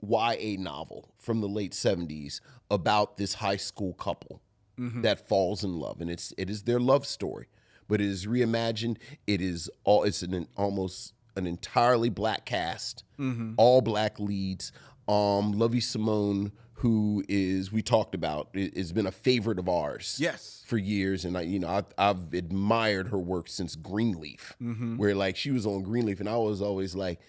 YA novel from the late 70s about this high school couple that falls in love, and it is their love story, but it is reimagined. It's almost an entirely black cast, all black leads. Lovie Simone, who we talked about, has been a favorite of ours, for years, and I've admired her work since Greenleaf, where like she was on Greenleaf, and I was always like,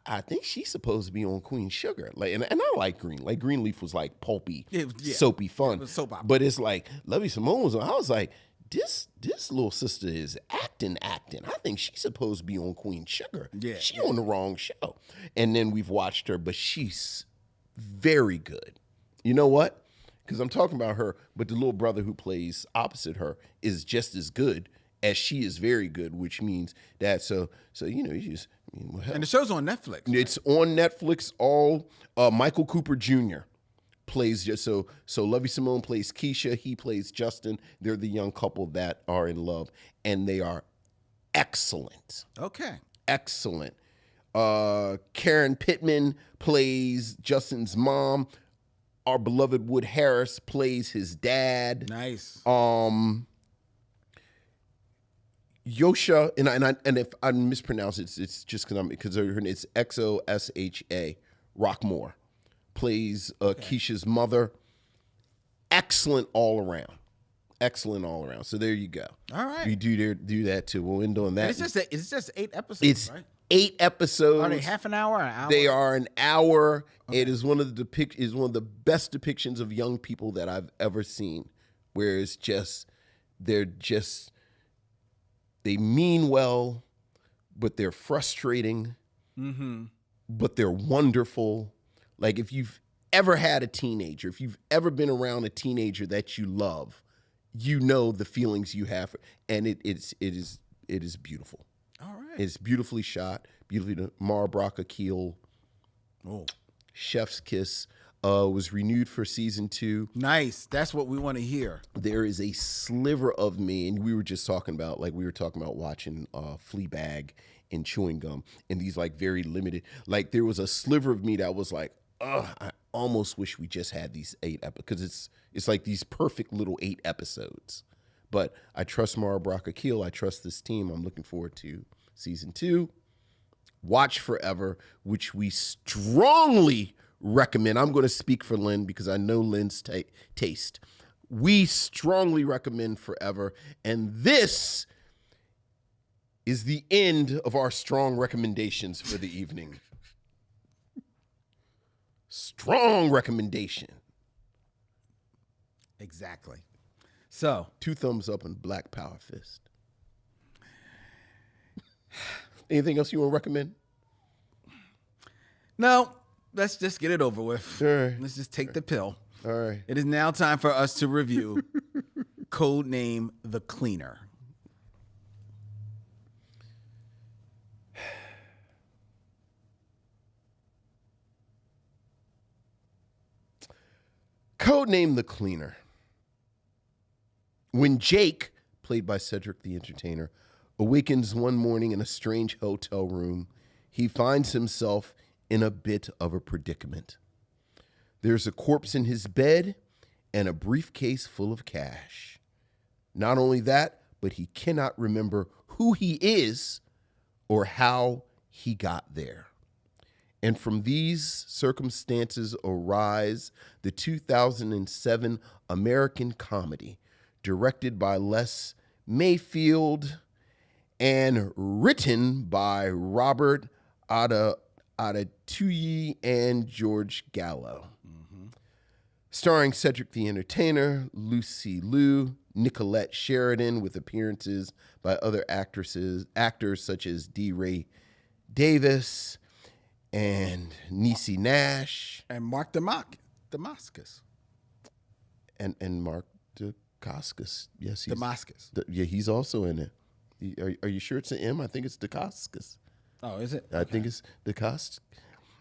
I think she's supposed to be on Queen Sugar, like, and I like Greenleaf was like pulpy, soapy fun, but it's like Lovie Simone was on. I was like, this little sister is acting. I think she's supposed to be on Queen Sugar. She on the wrong show. And then we've watched her, but she's very good. You know what? Because I'm talking about her, but the little brother who plays opposite her is just as good as she is very good, which means that you just. And the show's on Netflix. Right? It's on Netflix. All Michael Cooper Jr. plays so Lovie Simone plays Keisha, he plays Justin. They're the young couple that are in love, and they are excellent. Okay. Excellent. Karen Pittman plays Justin's mom. Our beloved Wood Harris plays his dad. Nice. Yosha, and if I mispronounce it, it's just because it's Xosha Rockmore plays Keisha's mother. Excellent all around. So there you go. All right. We do that too. We'll end on that. It's just 8 episodes. It's right? 8 episodes. Are they half an hour? An hour? They are an hour. Okay. It is one of the best depictions of young people that I've ever seen. Where it's they mean well, but they're frustrating. But they're wonderful. Like if you've ever had a teenager, if you've ever been around a teenager that you love, you know the feelings you have, and it is beautiful. All right, it's beautifully shot, beautifully. Mara Brocka-Keel, Chef's Kiss, was renewed for season 2. Nice, that's what we want to hear. There is a sliver of me, and we were talking about watching Fleabag and chewing gum, and these like very limited. Like there was a sliver of me that was like, I almost wish we just had these 8 episodes, because it's like these perfect little 8 episodes. But I trust Mara Brocka-Keel. I trust this team. I'm looking forward to season 2. Watch Forever, which we strongly recommend. I'm going to speak for Lynn because I know Lynn's taste. We strongly recommend Forever. And this is the end of our strong recommendations for the evening. Strong recommendation. Exactly. So 2 thumbs up and black power fist. Anything else you want to recommend? No, let's just get it over with. All right. Let's just take the pill. All right. It is now time for us to review Codename The Cleaner. Codename The Cleaner. When Jake, played by Cedric the Entertainer, awakens one morning in a strange hotel room, he finds himself in a bit of a predicament. There's a corpse in his bed and a briefcase full of cash. Not only that, but he cannot remember who he is or how he got there. And from these circumstances arise the 2007 American comedy, directed by Les Mayfield and written by Robert Adatuyi and George Gallo. Starring Cedric the Entertainer, Lucy Liu, Nicolette Sheridan, with appearances by other actors such as D. Ray Davis and Niecy Nash. And Mark Damascus. And Mark Dacascos. Yes, Damascus. He's also in it. Are you sure it's an M? I think it's Dacascos. Oh, is it? I think it's Dacascos.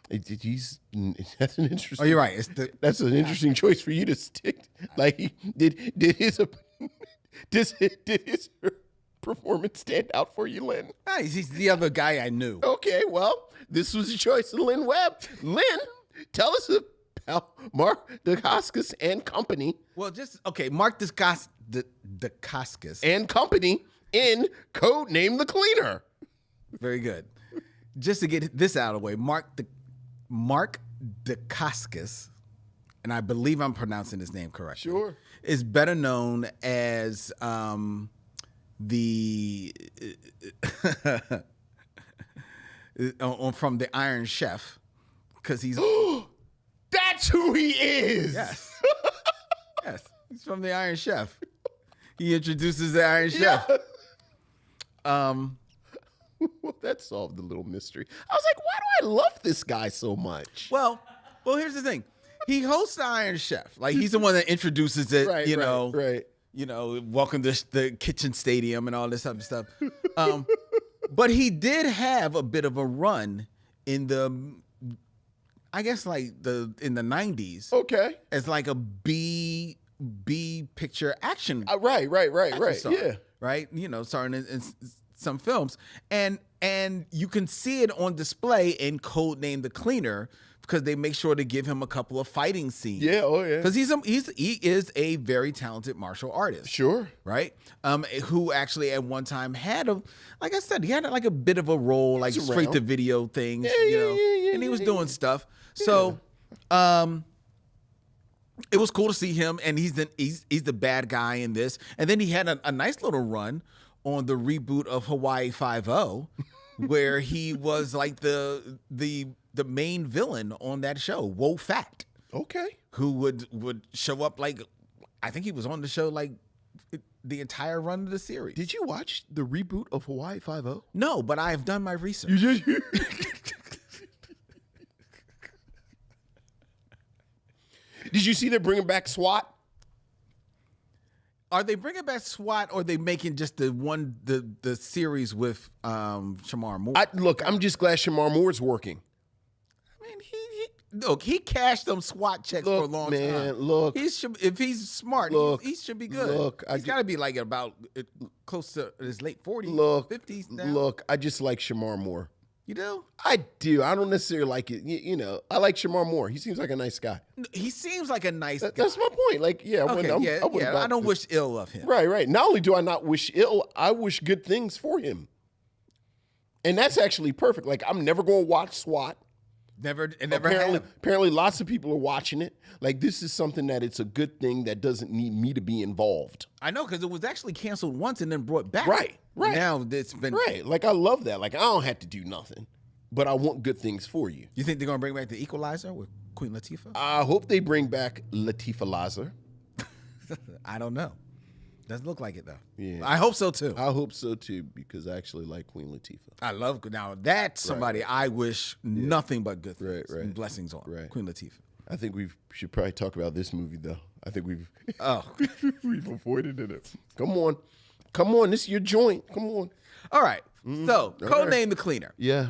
That's an interesting. Oh, you're right. That's an interesting choice for you to stick. Like did his performance stand out for you, Lynn? He's the other guy I knew. Okay, well, this was a choice of Lynn Webb. Lynn, tell us about Mark Dacascos and Company. Well, Mark Dacascos and Company in Codename the Cleaner. Very good. Just to get this out of the way, Mark Dacascos, and I believe I'm pronouncing his name correctly. Sure. Is better known as from the Iron Chef, because he's that's who he is. Yes. Yes, he's from the Iron Chef. He introduces the Iron Chef. Well, that solved the little mystery. I was like, why do I love this guy so much? Well, here's the thing. He hosts the Iron Chef. Like, he's the one that introduces it, Right. Welcome to the kitchen stadium and all this other stuff. But he did have a bit of a run in the 90s. Okay. As like a B picture action. Right. Star, Yeah. Right. Starring in some films, and you can see it on display in Codename the Cleaner, because they make sure to give him a couple of fighting scenes. Yeah. Oh yeah. Because he is a very talented martial artist. Sure. Right. Who actually at one time had like I said, he had like a bit of a role, like straight to video things. And he was doing stuff. So, it was cool to see him, and he's the bad guy in this. And then he had a nice little run on the reboot of Hawaii Five-0, where he was like the main villain on that show, Wo Fat. Okay. Who would show up, like, I think he was on the show like the entire run of the series. Did you watch the reboot of Hawaii Five-0? No, but I have done my research. You did? Did you see they're bringing back SWAT? Are they bringing back SWAT, or are they making just the series with Shamar Moore? I'm just glad Shamar Moore's working. I mean, he cashed them SWAT checks for a long time. Look, if he's smart, he should be good. He's got to be like about close to his late 40s, 50s now. Look, I just like Shamar Moore. You do? I do. I don't necessarily like it. I like Shamar Moore. He seems like a nice guy. He seems like a nice guy. That's my point. Like, yeah, I don't wish ill of him. Right. Not only do I not wish ill, I wish good things for him. And that's actually perfect. Like, I'm never going to watch SWAT. Apparently, lots of people are watching it. Like, this is something that it's a good thing that doesn't need me to be involved. I know, because it was actually canceled once and then brought back. Right. Now it's been Like, I love that. Like, I don't have to do nothing, but I want good things for you. You think they're gonna bring back The Equalizer with Queen Latifah? I hope they bring back Latifah Lazar. I don't know. Doesn't look like it though. Yeah, I hope so too. I hope so too, because I actually like Queen Latifah. I love now. That's somebody I wish nothing but good things and blessings on. Right. Queen Latifah. I think we should probably talk about this movie though. I think we've we've avoided it. Come on, this is your joint. Come on. All right. So, Codename the Cleaner. Yeah.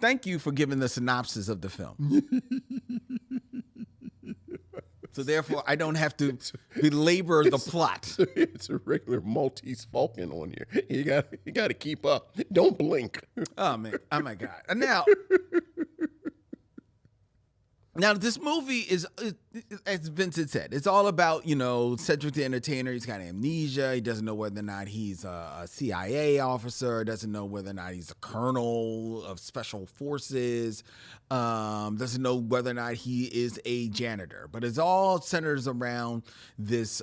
Thank you for giving the synopsis of the film. So therefore, I don't have to belabor the plot. It's a regular Maltese Falcon on here. You got to keep up. Don't blink. Oh man! Oh my God! Now this movie is, as Vincent said, it's all about, Cedric the Entertainer. He's got amnesia. He doesn't know whether or not he's a CIA officer. Doesn't know whether or not he's a colonel of special forces. Doesn't know whether or not he is a janitor. But it's all centers around this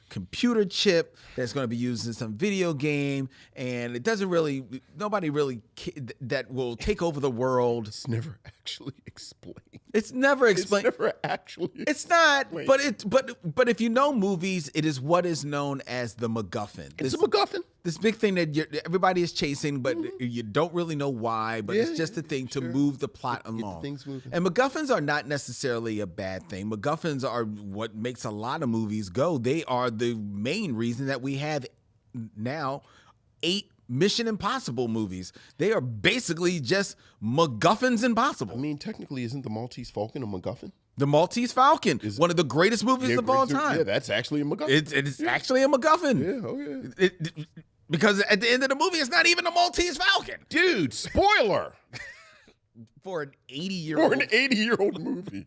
computer chip that's going to be used in some video game, and it doesn't really, nobody really that will take over the world. It's never actually explained. It's never explained. It's never actually explained. It's not, but if you know movies, it is what is known as the MacGuffin. It's a MacGuffin. This big thing that everybody is chasing, but you don't really know why, but it's just a thing to move the plot along. Things moving. And MacGuffins are not necessarily a bad thing. MacGuffins are what makes a lot of movies go. They are the main reason that we have now 8 Mission Impossible movies. They are basically just MacGuffins Impossible. I mean, technically, isn't the Maltese Falcon a MacGuffin? The Maltese Falcon is one of the greatest movies of all time. Yeah, that's actually a MacGuffin. It's actually a MacGuffin. Yeah, oh yeah. Because at the end of the movie, it's not even a Maltese Falcon. Dude, spoiler. For an 80-year-old. For an 80-year-old movie.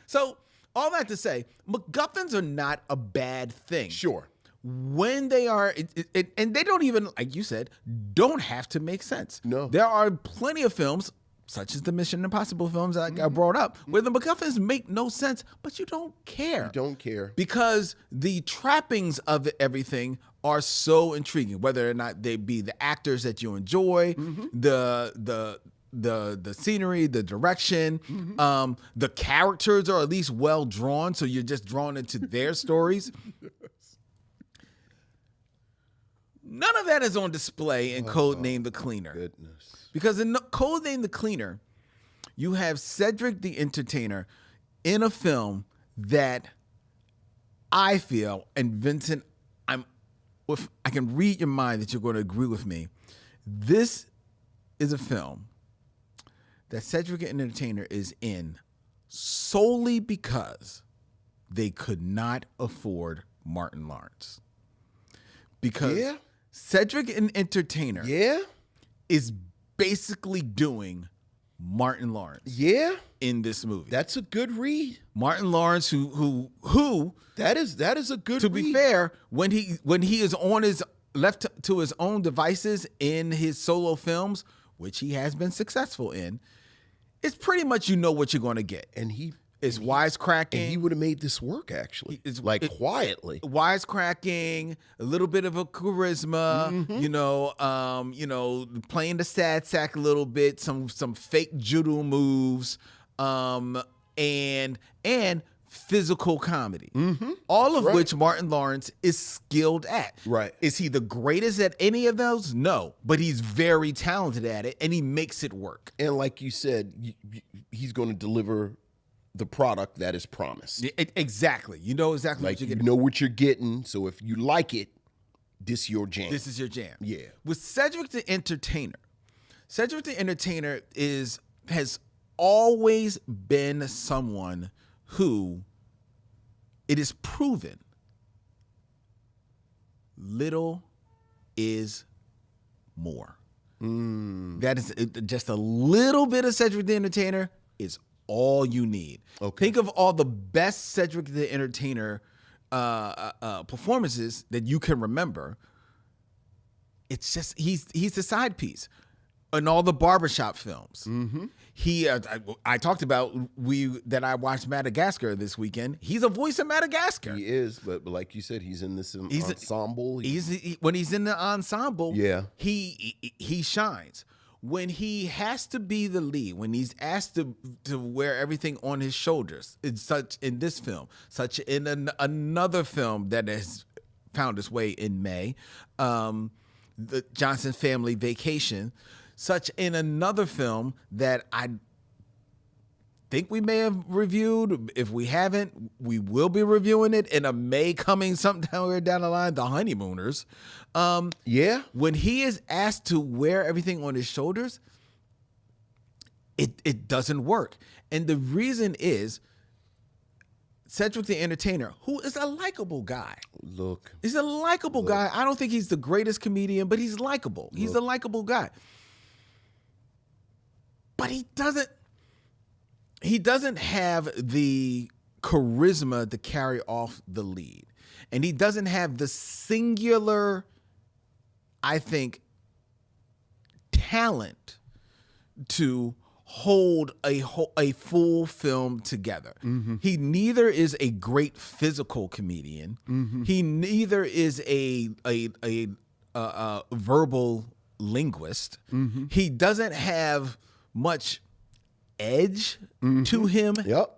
So, all that to say, MacGuffins are not a bad thing. Sure. When they are, and they don't even, like you said, don't have to make sense. No. There are plenty of films, such as the Mission Impossible films that I brought up, where the MacGuffins make no sense, but you don't care. You don't care. Because the trappings of everything are so intriguing, whether or not they be the actors that you enjoy, the scenery, the direction, the characters are at least well drawn, so you're just drawn into their stories. None of that is on display in Codename the Cleaner. Goodness. Because in Codename the Cleaner, you have Cedric the Entertainer in a film that I feel, and Vincent, I can read your mind that you're going to agree with me. This is a film that Cedric the Entertainer is in solely because they could not afford Martin Lawrence. Because Cedric the Entertainer is basically doing Martin Lawrence in this movie. That's a good read. Martin Lawrence, who that is a good to read. be fair, when he is on his left to his own devices in his solo films, which he has been successful in, it's pretty much you know what you're going to get. And he is wisecracking. And he would have made this work, actually. Quietly. Wisecracking, a little bit of a charisma, playing the sad sack a little bit, some fake judo moves, and physical comedy. All of which Martin Lawrence is skilled at. Right. Is he the greatest at any of those? No. But he's very talented at it, and he makes it work. And like you said, he's going to deliver the product that is promised. Exactly. You know exactly what you're getting. You know what you're getting, so if you like it, this is your jam. This is your jam. Yeah. With Cedric the Entertainer has always been someone who it is proven little is more. That is just a little bit of Cedric the Entertainer is all you need. Okay. Think of all the best Cedric the Entertainer performances that you can remember. It's just he's the side piece in all the barbershop films. He I talked about that I watched Madagascar this weekend. He's a voice in Madagascar. He is, but like you said, he's in this ensemble. When he's in the ensemble, he shines. When he has to be the lead, when he's asked to wear everything on his shoulders, such in this film, such in another film that has found its way in May, the Johnson Family Vacation, such in another film that I think we may have reviewed. If we haven't, we will be reviewing it in a May coming sometime down the line, The Honeymooners. When he is asked to wear everything on his shoulders, it doesn't work. And the reason is Cedric the Entertainer, who is a likable guy. He's a likable guy. I don't think he's the greatest comedian, but he's likable. He's a likable guy. But he doesn't have the charisma to carry off the lead. And he doesn't have the singular, I think, talent to hold a full film together. He neither is a great physical comedian. He neither is a verbal linguist. He doesn't have much edge to him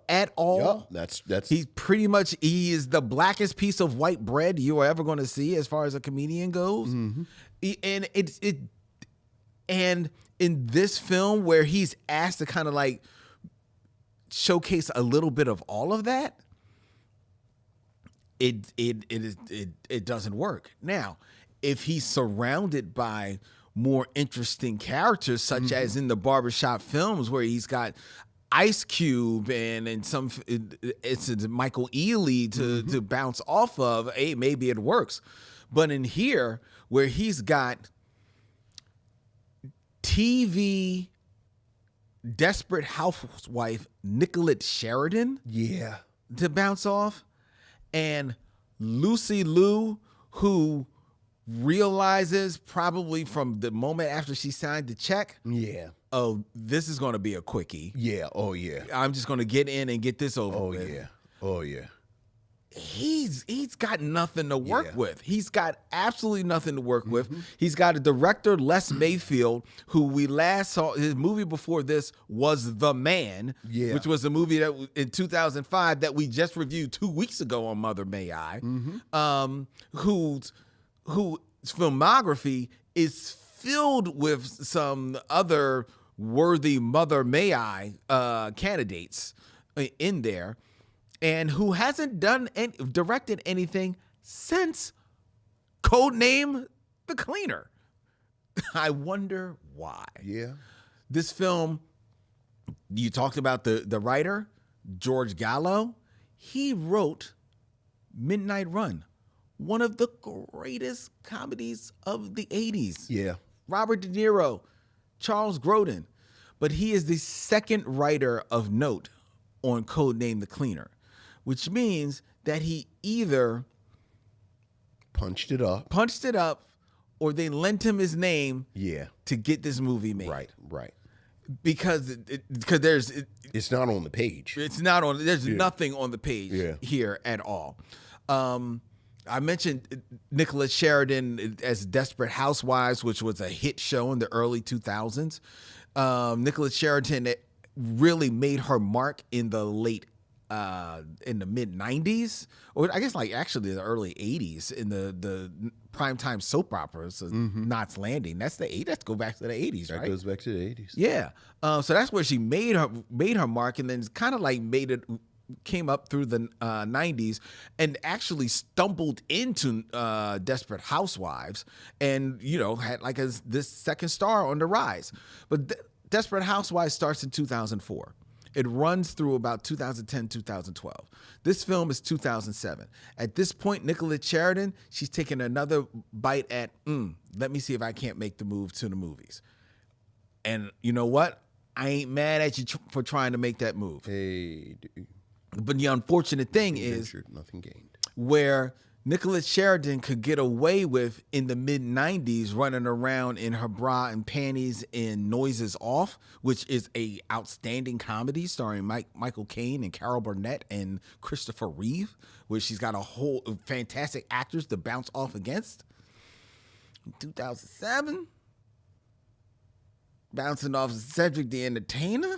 at all. That's he's pretty much he is the blackest piece of white bread you are ever going to see as far as a comedian goes. And in this film where he's asked to kind of like showcase a little bit of all of that, it doesn't work. Now, if he's surrounded by more interesting characters, such as in the barbershop films where he's got Ice Cube and some it's Michael Ealy to bounce off of, hey, maybe it works. But in here, where he's got TV desperate housewife Nicolette Sheridan Yeah. to bounce off, and Lucy Liu, who realizes probably from the moment after she signed the check, Yeah. oh, this is going to be a quickie. Yeah. Oh, yeah. I'm just going to get in and get this over Oh, with. yeah. Oh, yeah. He's got nothing to work Yeah. with. He's got absolutely nothing to work with. He's got a director, Les Mayfield, who we last saw. His movie before this was The Man, Yeah. which was a movie that in 2005 that we just reviewed 2 weeks ago on Mother May I. Whose filmography is filled with some other worthy Mother May I candidates in there, and who hasn't directed anything since Codename The Cleaner. I wonder why. Yeah. This film, you talked about the writer, George Gallo. He wrote Midnight Run, one of the greatest comedies of the 80s. Yeah. Robert De Niro, Charles Grodin. But he is the second writer of note on Codename The Cleaner, which means that he either Punched it up. or they lent him his name Yeah. to get this movie made. Right. Right. Because It's not on the page. it's not on. There's nothing on the page Yeah. here at all. I mentioned Nicolette Sheridan as Desperate Housewives, which was a hit show in the early 2000s. Nicolette Sheridan really made her mark in the mid 90s, or I guess like actually the early 80s in the primetime soap operas, Knots Landing. That's that go back to the 80s, That right? goes back to the 80s. Yeah. So that's where she made her mark, and then kind of like came up through the 90s and actually stumbled into Desperate Housewives, and had like this second star on the rise. But Desperate Housewives starts in 2004. It runs through about 2010, 2012. This film is 2007. At this point, Nicolette Sheridan, she's taking another bite at, let me see if I can't make the move to the movies. And you know what? I ain't mad at you for trying to make that move. Hey, dude. But the unfortunate thing is nothing gained. where Nicolette Sheridan could get away with in the mid-90s running around in her bra and panties in Noises Off, which is a outstanding comedy starring Michael Caine and Carol Burnett and Christopher Reeve, where she's got a whole fantastic actors to bounce off against. In 2007, bouncing off Cedric the Entertainer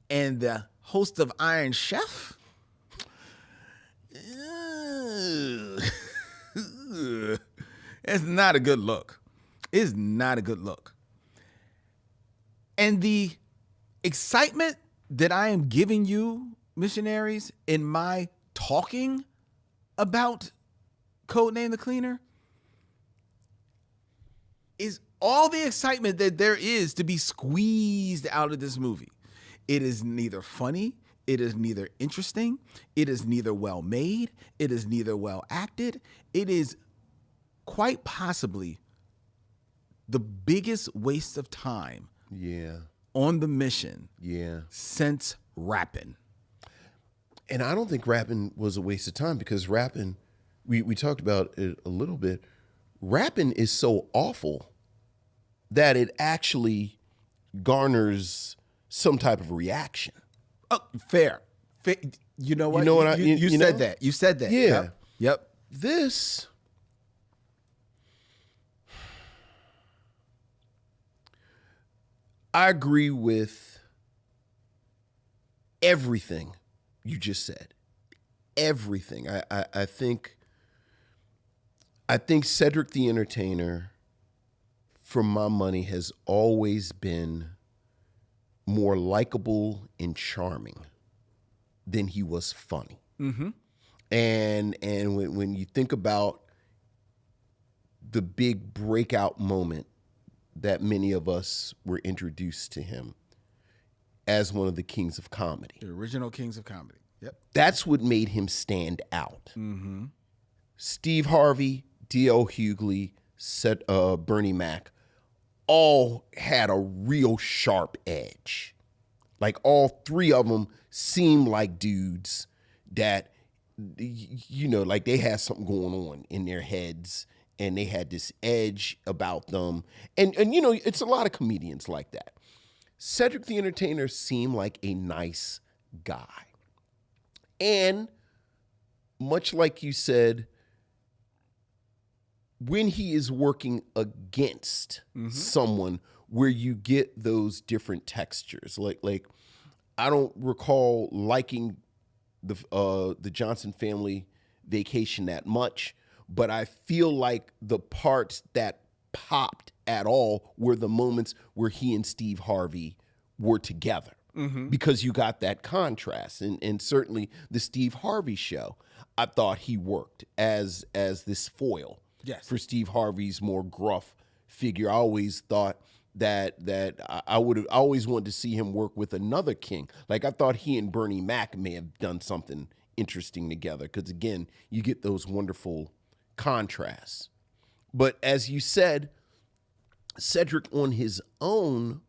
and the host of Iron Chef. It's not a good look. It's not a good look. And the excitement that I am giving you, missionaries, in my talking about Codename The Cleaner is all the excitement that there is to be squeezed out of this movie. It is neither funny, it is neither interesting, it is neither well made, it is neither well acted. It is quite possibly the biggest waste of time on the mission since Rappin'. And I don't think Rappin' was a waste of time, because Rappin', we talked about it a little bit, Rappin' is so awful that it actually garners some type of reaction. Oh, fair. You know what? You said that. You said that. Yeah. Yep. This, I agree with everything you just said. Everything. I think Cedric the Entertainer, for my money, has always been more likable and charming than he was funny. Mm-hmm. And when you think about the big breakout moment that many of us were introduced to him as one of the kings of comedy. The original kings of comedy. Yep. That's what made him stand out. Mm-hmm. Steve Harvey, D.L. Hughley, Bernie Mac, all had a real sharp edge. Like all three of them seemed like dudes that, like they had something going on in their heads and they had this edge about them. And it's a lot of comedians like that. Cedric the Entertainer seemed like a nice guy. And much like you said, when he is working against someone where you get those different textures, like I don't recall liking the Johnson Family Vacation that much, but I feel like the parts that popped at all were the moments where he and Steve Harvey were together. Because you got that contrast. And certainly the Steve Harvey show, I thought he worked as this foil for Steve Harvey's more gruff figure. I always thought that I would have always wanted to see him work with another king. Like I thought he and Bernie Mac may have done something interesting together because, again, you get those wonderful contrasts. But as you said, Cedric on his own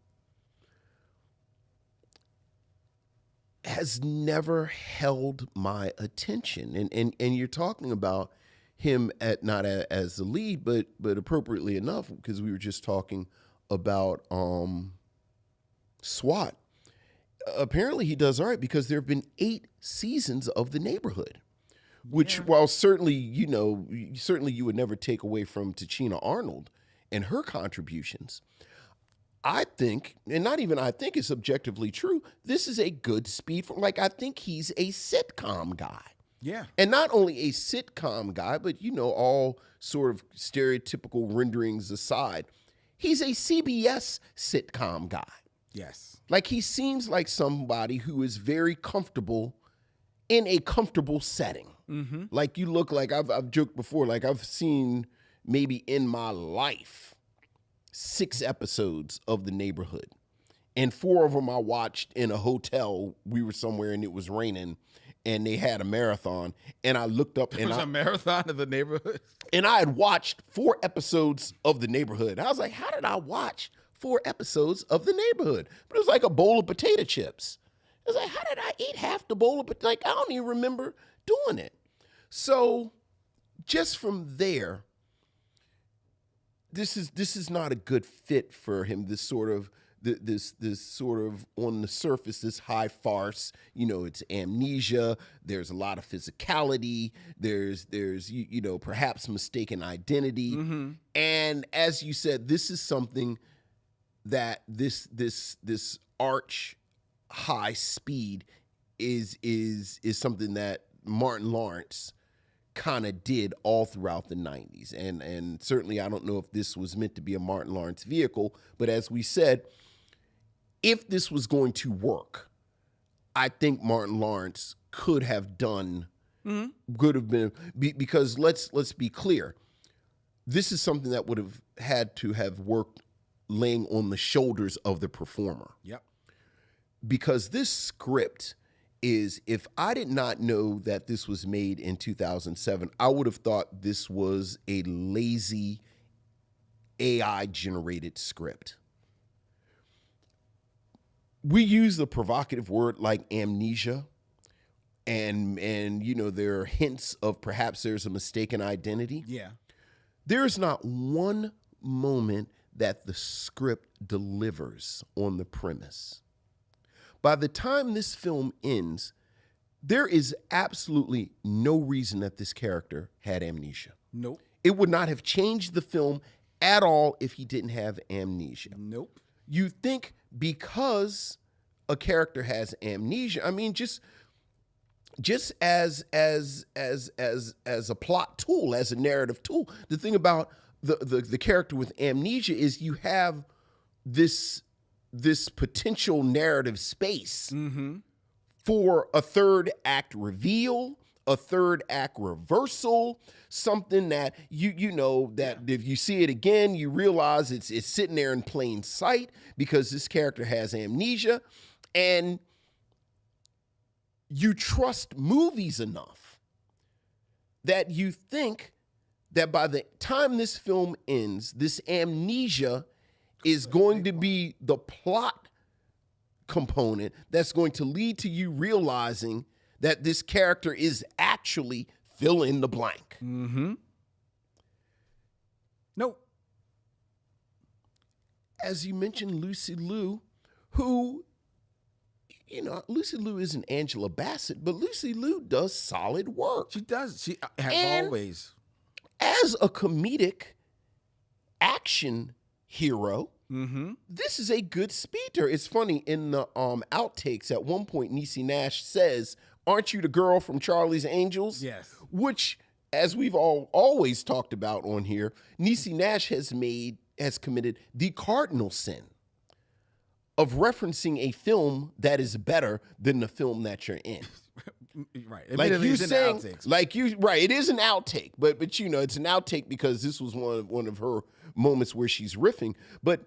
has never held my attention. And you're talking about him not as the lead, but appropriately enough, because we were just talking about SWAT. Apparently he does all right because there have been 8 seasons of The Neighborhood, which while certainly, you would never take away from Tachina Arnold and her contributions. I think, and not even I think, it's objectively true, this is a good speed for, I think he's a sitcom guy. Yeah. And not only a sitcom guy, but, all sort of stereotypical renderings aside, he's a CBS sitcom guy. Yes. Like he seems like somebody who is very comfortable in a comfortable setting. Like you look like, I've joked before, like I've seen maybe in my life 6 episodes of The Neighborhood, and 4 of them I watched in a hotel. We were somewhere and it was raining and they had a marathon, and I looked up and a marathon of The Neighborhood, and I had watched 4 episodes of The Neighborhood. I was like, how did I watch 4 episodes of The Neighborhood? But it was like a bowl of potato chips. I was like, how did I eat half the bowl of potato? Like, I don't even remember doing it. So just from there, this is not a good fit for him. This sort of on the surface, this high farce. It's amnesia. There's a lot of physicality. There's perhaps mistaken identity. And as you said, this is something that this arch high speed is something that Martin Lawrence kind of did all throughout the 90s. And certainly I don't know if this was meant to be a Martin Lawrence vehicle, but as we said, if this was going to work, I think Martin Lawrence could have been, because let's be clear, this is something that would have had to have worked laying on the shoulders of the performer. Yep. Because this script is, if I did not know that this was made in 2007, I would have thought this was a lazy AI-generated script. We use the provocative word like amnesia, and there are hints of perhaps there's a mistaken identity. Yeah. There's not one moment that the script delivers on the premise. By the time this film ends, there is absolutely no reason that this character had amnesia. Nope. It would not have changed the film at all if he didn't have amnesia. Nope. You think because a character has amnesia, I mean, just as a plot tool, as a narrative tool, the thing about the character with amnesia is you have this potential narrative space for a third act reveal, a third act reversal, something that that if you see it again, you realize it's sitting there in plain sight because this character has amnesia, and you trust movies enough that you think that by the time this film ends, this amnesia is going to be the plot component that's going to lead to you realizing that this character is actually fill in the blank. Mm-hmm. Nope. As you mentioned, Lucy Liu, who, you know, Lucy Liu isn't Angela Bassett, but Lucy Liu does solid work. She does. She has always. As a comedic action hero, this is a good speeder. It's funny, in the outtakes, at one point, Niecy Nash says, "Aren't you the girl from Charlie's Angels?" Yes. Which, as we've always talked about on here, Niecy Nash has committed the cardinal sin of referencing a film that is better than the film that you're in. Right. Like you saying, right, it is an outtake, but you know, it's an outtake because this was one of her moments where she's riffing. But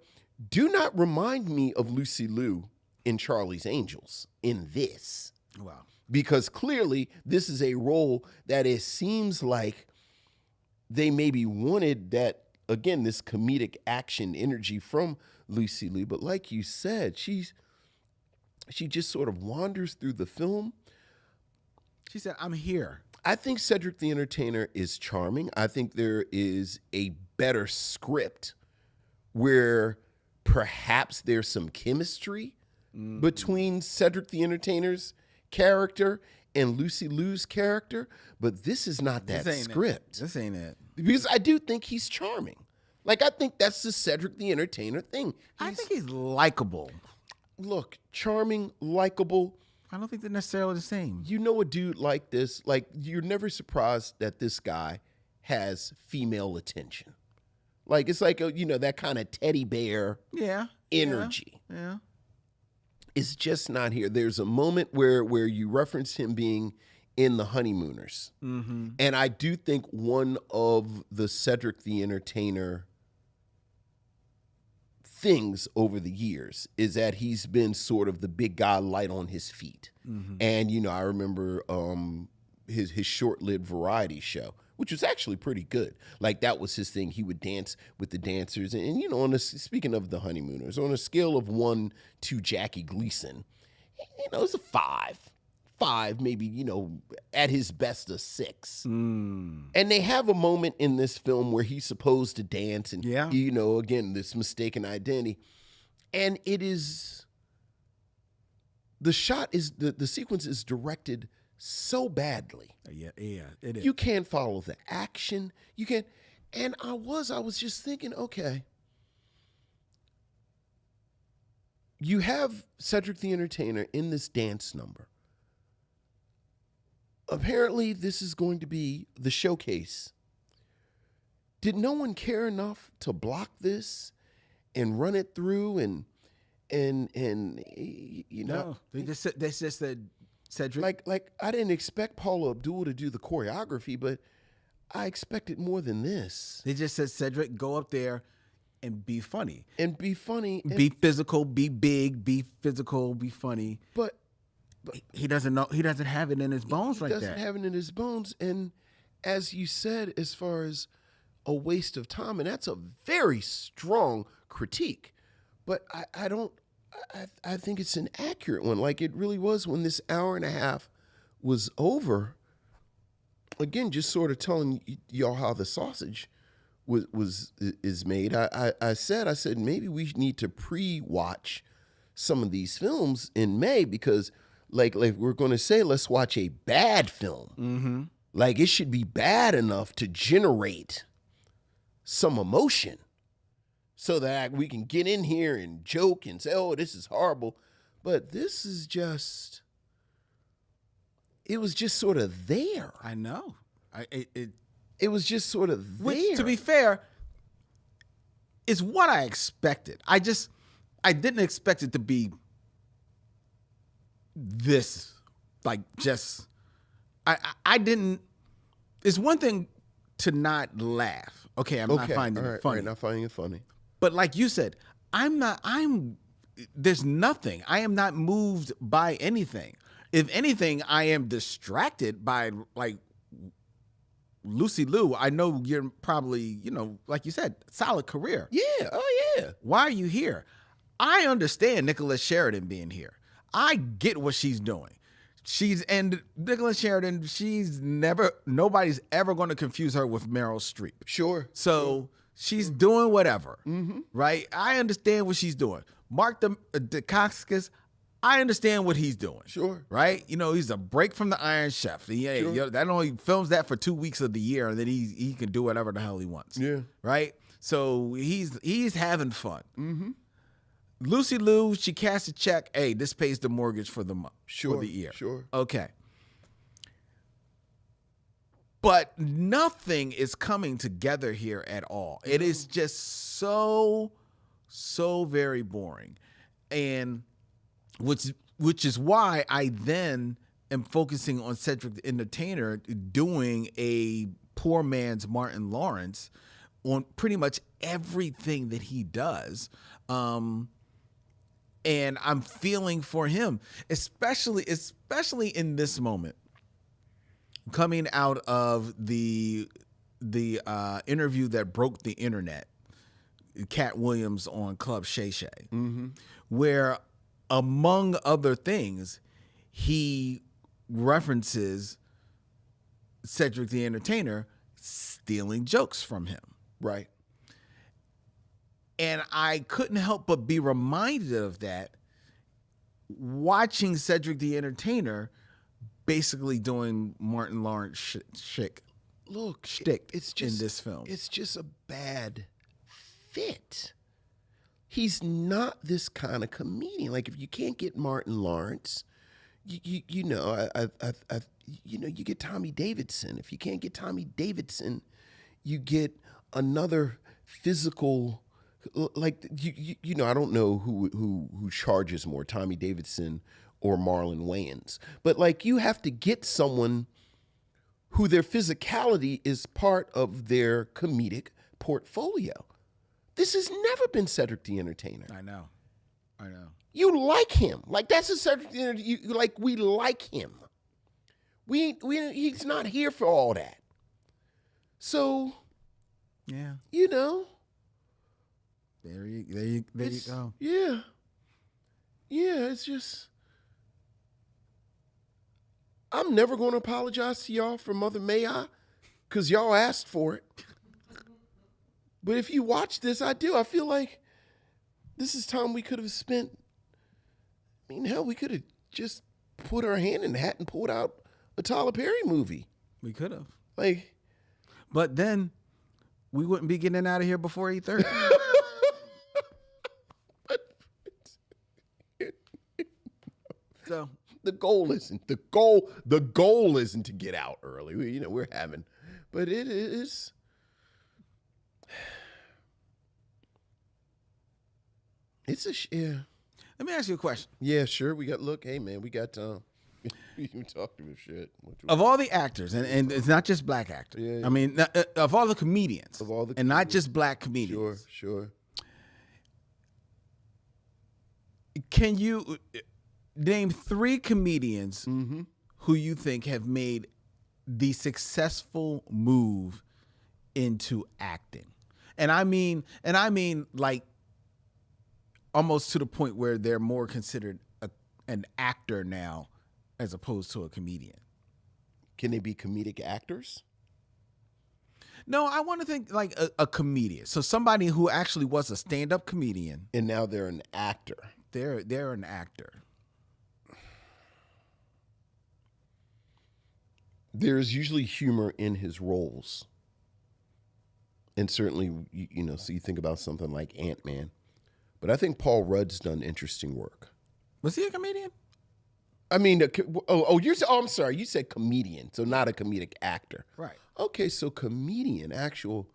do not remind me of Lucy Liu in Charlie's Angels in this. Wow. Because clearly this is a role that it seems like they maybe wanted that, again, this comedic action energy from Lucy Liu. But like you said, she just sort of wanders through the film. She said, "I'm here." I think Cedric the Entertainer is charming. I think there is a better script where perhaps there's some chemistry between Cedric the Entertainer's character and Lucy Liu's character, but this is not that script. This ain't it. Because I do think he's charming. Like, I think that's the Cedric the Entertainer thing. I think he's likable. Look, charming, likable. I don't think they're necessarily the same. You know, a dude like this, like, you're never surprised that this guy has female attention. Like, it's like, you know, that kind of teddy bear energy. Yeah. It's just not here. There's a moment where you reference him being in The Honeymooners. And I do think one of the Cedric the Entertainer things over the years is that he's been sort of the big guy light on his feet. And, you know, I remember his short-lived variety show, which was actually pretty good. Like, that was his thing. He would dance with the dancers. And you know, speaking of The Honeymooners, on a scale of 1 to Jackie Gleason, you know, it's a 5. 5, maybe, you know, at his best a 6. And they have a moment in this film where he's supposed to dance and, you know, again, this mistaken identity. And it is, the sequence is directed so badly. Yeah, it is. You can't follow the action. You can't. And I was just thinking, okay, you have Cedric the Entertainer in this dance number. Apparently, this is going to be the showcase. Did no one care enough to block this and run it through and you know? No, they just said Cedric. Like I didn't expect Paula Abdul to do the choreography, but I expected more than this. They just said, "Cedric, go up there and be funny. And be funny. Be physical, be big, be physical, be funny." But he doesn't know. He doesn't have it in his bones like that. He doesn't have it in his bones. And as you said, as far as a waste of time, and that's a very strong critique. But I think it's an accurate one. Like it really was when this hour and a half was over. Again, just sort of telling y'all how the sausage is made. I said maybe we need to pre-watch some of these films in May because like we're going to say, let's watch a bad film. Like it should be bad enough to generate some emotion so that we can get in here and joke and say, oh, this is horrible. But this is just, it was just sort of there. I know. It was just sort of there. Which, to be fair, is what I expected. I didn't expect it to be this, like, just, I didn't, it's one thing to not laugh. Okay, I'm not finding it funny. Right, not finding it funny. But like you said, there's nothing. I am not moved by anything. If anything, I am distracted by, like, Lucy Liu, I know you're probably, like you said, solid career. Yeah. Oh, yeah. Why are you here? I understand Nicholas Sheridan being here. I get what she's doing. And Nicholas Sheridan, nobody's ever going to confuse her with Meryl Streep. Sure. So she's doing whatever, right? I understand what she's doing. Mark Dacascos, I understand what he's doing. Sure. Right? He's a break from the Iron Chef. That only films that for 2 weeks of the year, and then he can do whatever the hell he wants. Yeah. Right? So he's having fun. Mm-hmm. Lucy Liu, she casts a check. Hey, this pays the mortgage for the month, for the year. Sure. Okay. But nothing is coming together here at all. It is just so very boring. And which is why I then am focusing on Cedric the Entertainer doing a poor man's Martin Lawrence on pretty much everything that he does. And I'm feeling for him, especially in this moment, coming out of the interview that broke the internet, Cat Williams on Club Shay Shay, where, among other things, he references Cedric the Entertainer stealing jokes from him. Right. And I couldn't help but be reminded of that watching Cedric the Entertainer basically doing Martin Lawrence shtick in this film. It's just a bad fit. He's not this kind of comedian. Like, if you can't get Martin Lawrence, you get Tommy Davidson. If you can't get Tommy Davidson, you get another physical. Like, I don't know who charges more, Tommy Davidson or Marlon Wayans, but like, you have to get someone who their physicality is part of their comedic portfolio. This has never been Cedric the Entertainer. I know. You like him. Like, that's a Cedric the Entertainer. Like, we like him. He's not here for all that. So, yeah. There you go. Yeah. Yeah, it's just, I'm never going to apologize to y'all for Mother May I, because y'all asked for it. But if you watch this, I feel like this is time we could have spent. I mean, hell, we could have just put our hand in the hat and pulled out a Tyler Perry movie. We could have. Like, but then we wouldn't be getting out of here before 8:30. So the goal isn't to get out early. We're having, but it is. It's yeah. Let me ask you a question. Yeah, sure. Hey man, we got time. You can talk to me shit. Of all the actors, and it's not just black actors. Yeah. I mean, of all the comedians, and not just black comedians. Sure. Can you name 3 comedians who you think have made the successful move into acting? And I mean like almost to the point where they're more considered an actor now as opposed to a comedian. Can they be comedic actors? No, I want to think like a comedian. So somebody who actually was a stand-up comedian. And now they're an actor. They're an actor. There's usually humor in his roles. And certainly, so you think about something like Ant-Man. But I think Paul Rudd's done interesting work. Was he a comedian? I mean, I'm sorry. You said comedian, so not a comedic actor. Right. Okay, so comedian, actual.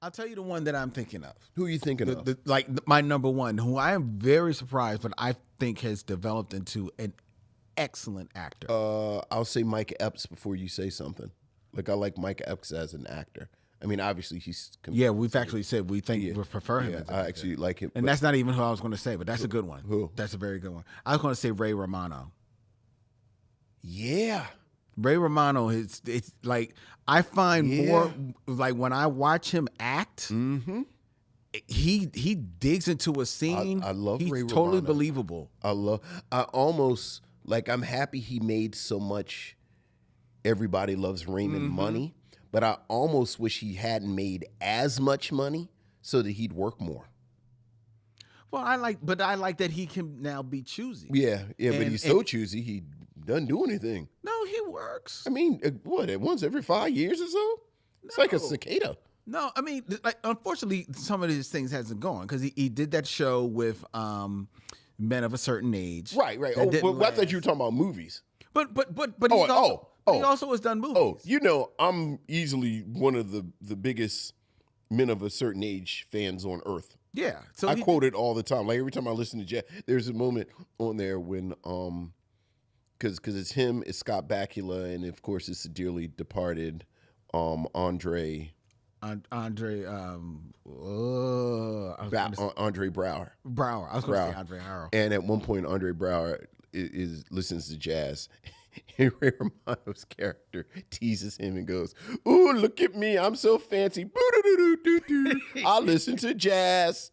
I'll tell you the one that I'm thinking of. Who are you thinking of? My number one, who I am very surprised, but I think has developed into an excellent actor. I'll say Mike Epps before you say something. Like, I like Mike Epps as an actor. I mean, obviously he's. Yeah, we've actually said we think we prefer him. Yeah, as a I actor. actually like him. And that's not even who I was going to say, but that's a good one. Who? That's a very good one. I was going to say Ray Romano. Yeah. Ray Romano it's like I find more like when I watch him act, he digs into a scene. I love He's Ray totally Romano. believable. I almost like I'm happy he made so much Everybody Loves Raymond money, but I almost wish he hadn't made as much money so that he'd work more. Well, I like that he can now be choosy. Yeah, but he's so choosy he doesn't do anything. No, he works. I mean, what, once every 5 years or so? It's like a cicada. No, I mean, like, unfortunately, some of these things hasn't gone because he did that show with Men of a Certain Age. Right. Oh, but I thought you were talking about movies. But he also has done movies. Oh, you know, I'm easily one of the biggest Men of a Certain Age fans on earth. Yeah. So I quote it all the time. Like every time I listen to Jeff, there's a moment on there when because it's him, it's Scott Bakula, and of course it's the dearly departed Andre Brower. I was going to say Andre Harrell. And at one point, Andre Brower listens to jazz. And Ray Romano's character teases him and goes, "Ooh, look at me, I'm so fancy. Boo-doo-doo-doo-doo-doo. I listen to jazz."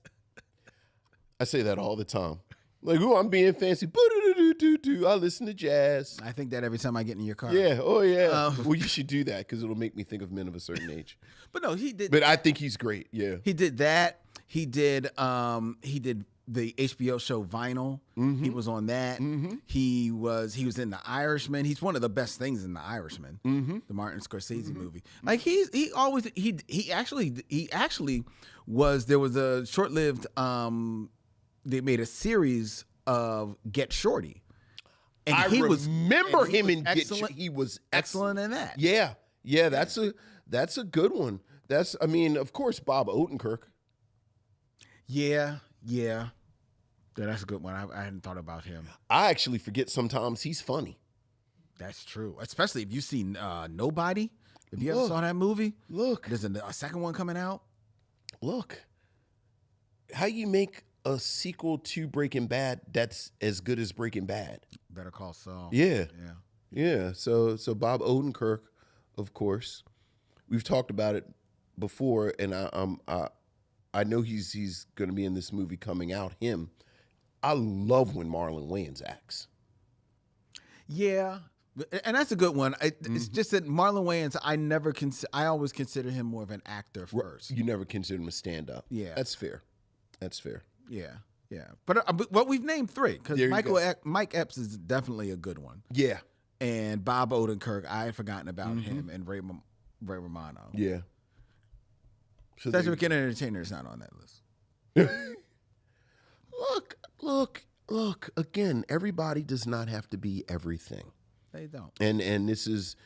I say that all the time. Like, "Ooh, I'm being fancy. Boo-doo-doo-doo-doo. I listen to jazz." I think that every time I get in your car. Yeah. Oh, yeah. Well, you should do that because it'll make me think of Men of a Certain Age. But no, he did. But I think he's great. Yeah. He did that. He did the HBO show Vinyl. He was on that. He was in The Irishman. He's one of the best things in The Irishman, the Martin Scorsese movie. Like he actually was. There was a short-lived. They made a series of Get Shorty, and he remember him in excellent. He was excellent in that. Yeah. That's a good one. I mean, of course, Bob Odenkirk. Yeah, that's a good one. I hadn't thought about him. I actually forget sometimes he's funny. That's true, especially if you've seen Nobody. If you ever saw that movie, look, there's a second one coming out. Look, how you make a sequel to Breaking Bad that's as good as Breaking Bad? Better Call Saul. Yeah. So Bob Odenkirk, of course, we've talked about it before, and I know he's going to be in this movie coming out. I love when Marlon Wayans acts. Yeah, and that's a good one. It's just that Marlon Wayans, I always consider him more of an actor first. You never consider him a stand-up. Yeah, that's fair. Yeah. But we've named three because Mike Epps is definitely a good one. Yeah, and Bob Odenkirk, I had forgotten about him, and Ray Romano. Yeah. So Cedric the Entertainer is not on that list. Look. Again, everybody does not have to be everything. They don't. And this is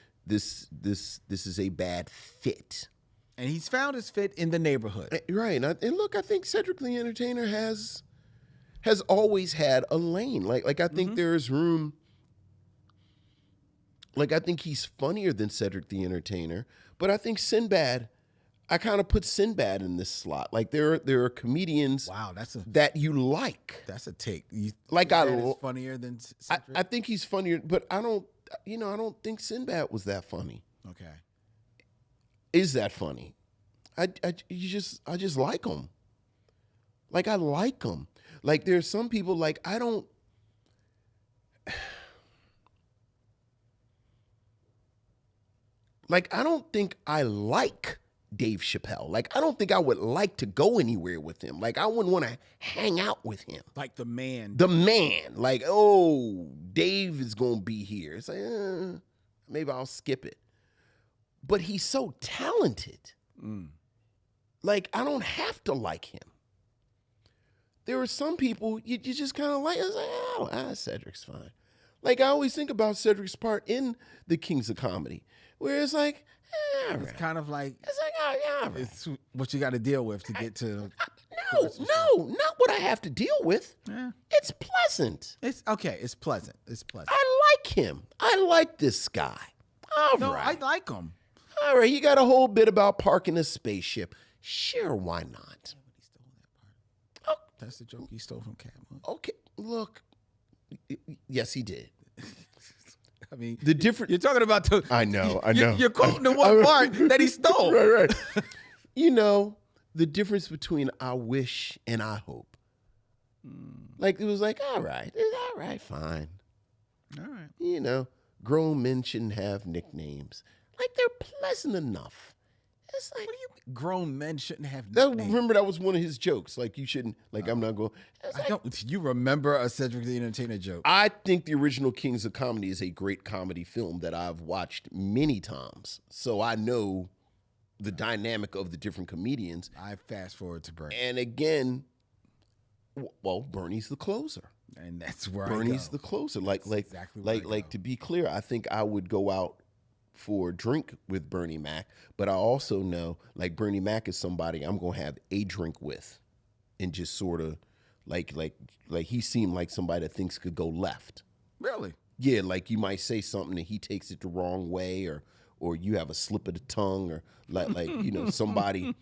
a bad fit. And he's found his fit in the neighborhood. Right. And look, I think Cedric the Entertainer has always had a lane. Like I think there's room. Like I think he's funnier than Cedric the Entertainer, but I think Sinbad, I kind of put Sinbad in this slot. Like there are comedians that you like. That's a take. Sinbad funnier than Cedric? I think he's funnier, but I don't think Sinbad was that funny. Okay. Is that funny? I just like him. Like I like him. Like there's some people like I don't. Like I don't think I like Dave Chappelle. Like I don't think I would like to go anywhere with him. Like I wouldn't want to hang out with him. Like the man. Like, oh, Dave is gonna be here. It's like maybe I'll skip it. But he's so talented. Like, I don't have to like him. There are some people you just kind of like. It's like, Cedric's fine. Like, I always think about Cedric's part in The Kings of Comedy, where it's like, it's kind of like, it's like, it's what you got to deal with to get to. No, not what I have to deal with. Yeah. It's pleasant. It's okay. It's pleasant. I like him. I like this guy. All right. I like him. All right, you got a whole bit about parking a spaceship. Sure, why not? He stole that part. Oh, that's the joke he stole from Cam. Huh? Okay, look. Yes, he did. I mean, The different. You're talking about the. I know. You're quoting the one part that he stole. Right. You know, the difference between I wish and I hope. Like, it was like, all right, fine. All right. You know, grown men shouldn't have nicknames. Like, they're pleasant enough. It's like, What do you mean? Grown men shouldn't have that, nicknames? remember, that was one of his jokes. Like, you shouldn't, like, I'm not going. I don't. You remember a Cedric the Entertainer joke? I think the original Kings of Comedy is a great comedy film that I've watched many times. So I know the dynamic of the different comedians. I fast forward to Bernie, And again, well, Bernie's the closer. and that's where Bernie's I the go. closer. exactly where I go. To be clear, I think I would go out for a drink with Bernie Mac, but I also know, like, Bernie Mac is somebody I'm gonna have a drink with, and just sort of like he seemed like somebody that thinks could go left. Really? Yeah, like you might say something and he takes it the wrong way, or you have a slip of the tongue, or like you know, somebody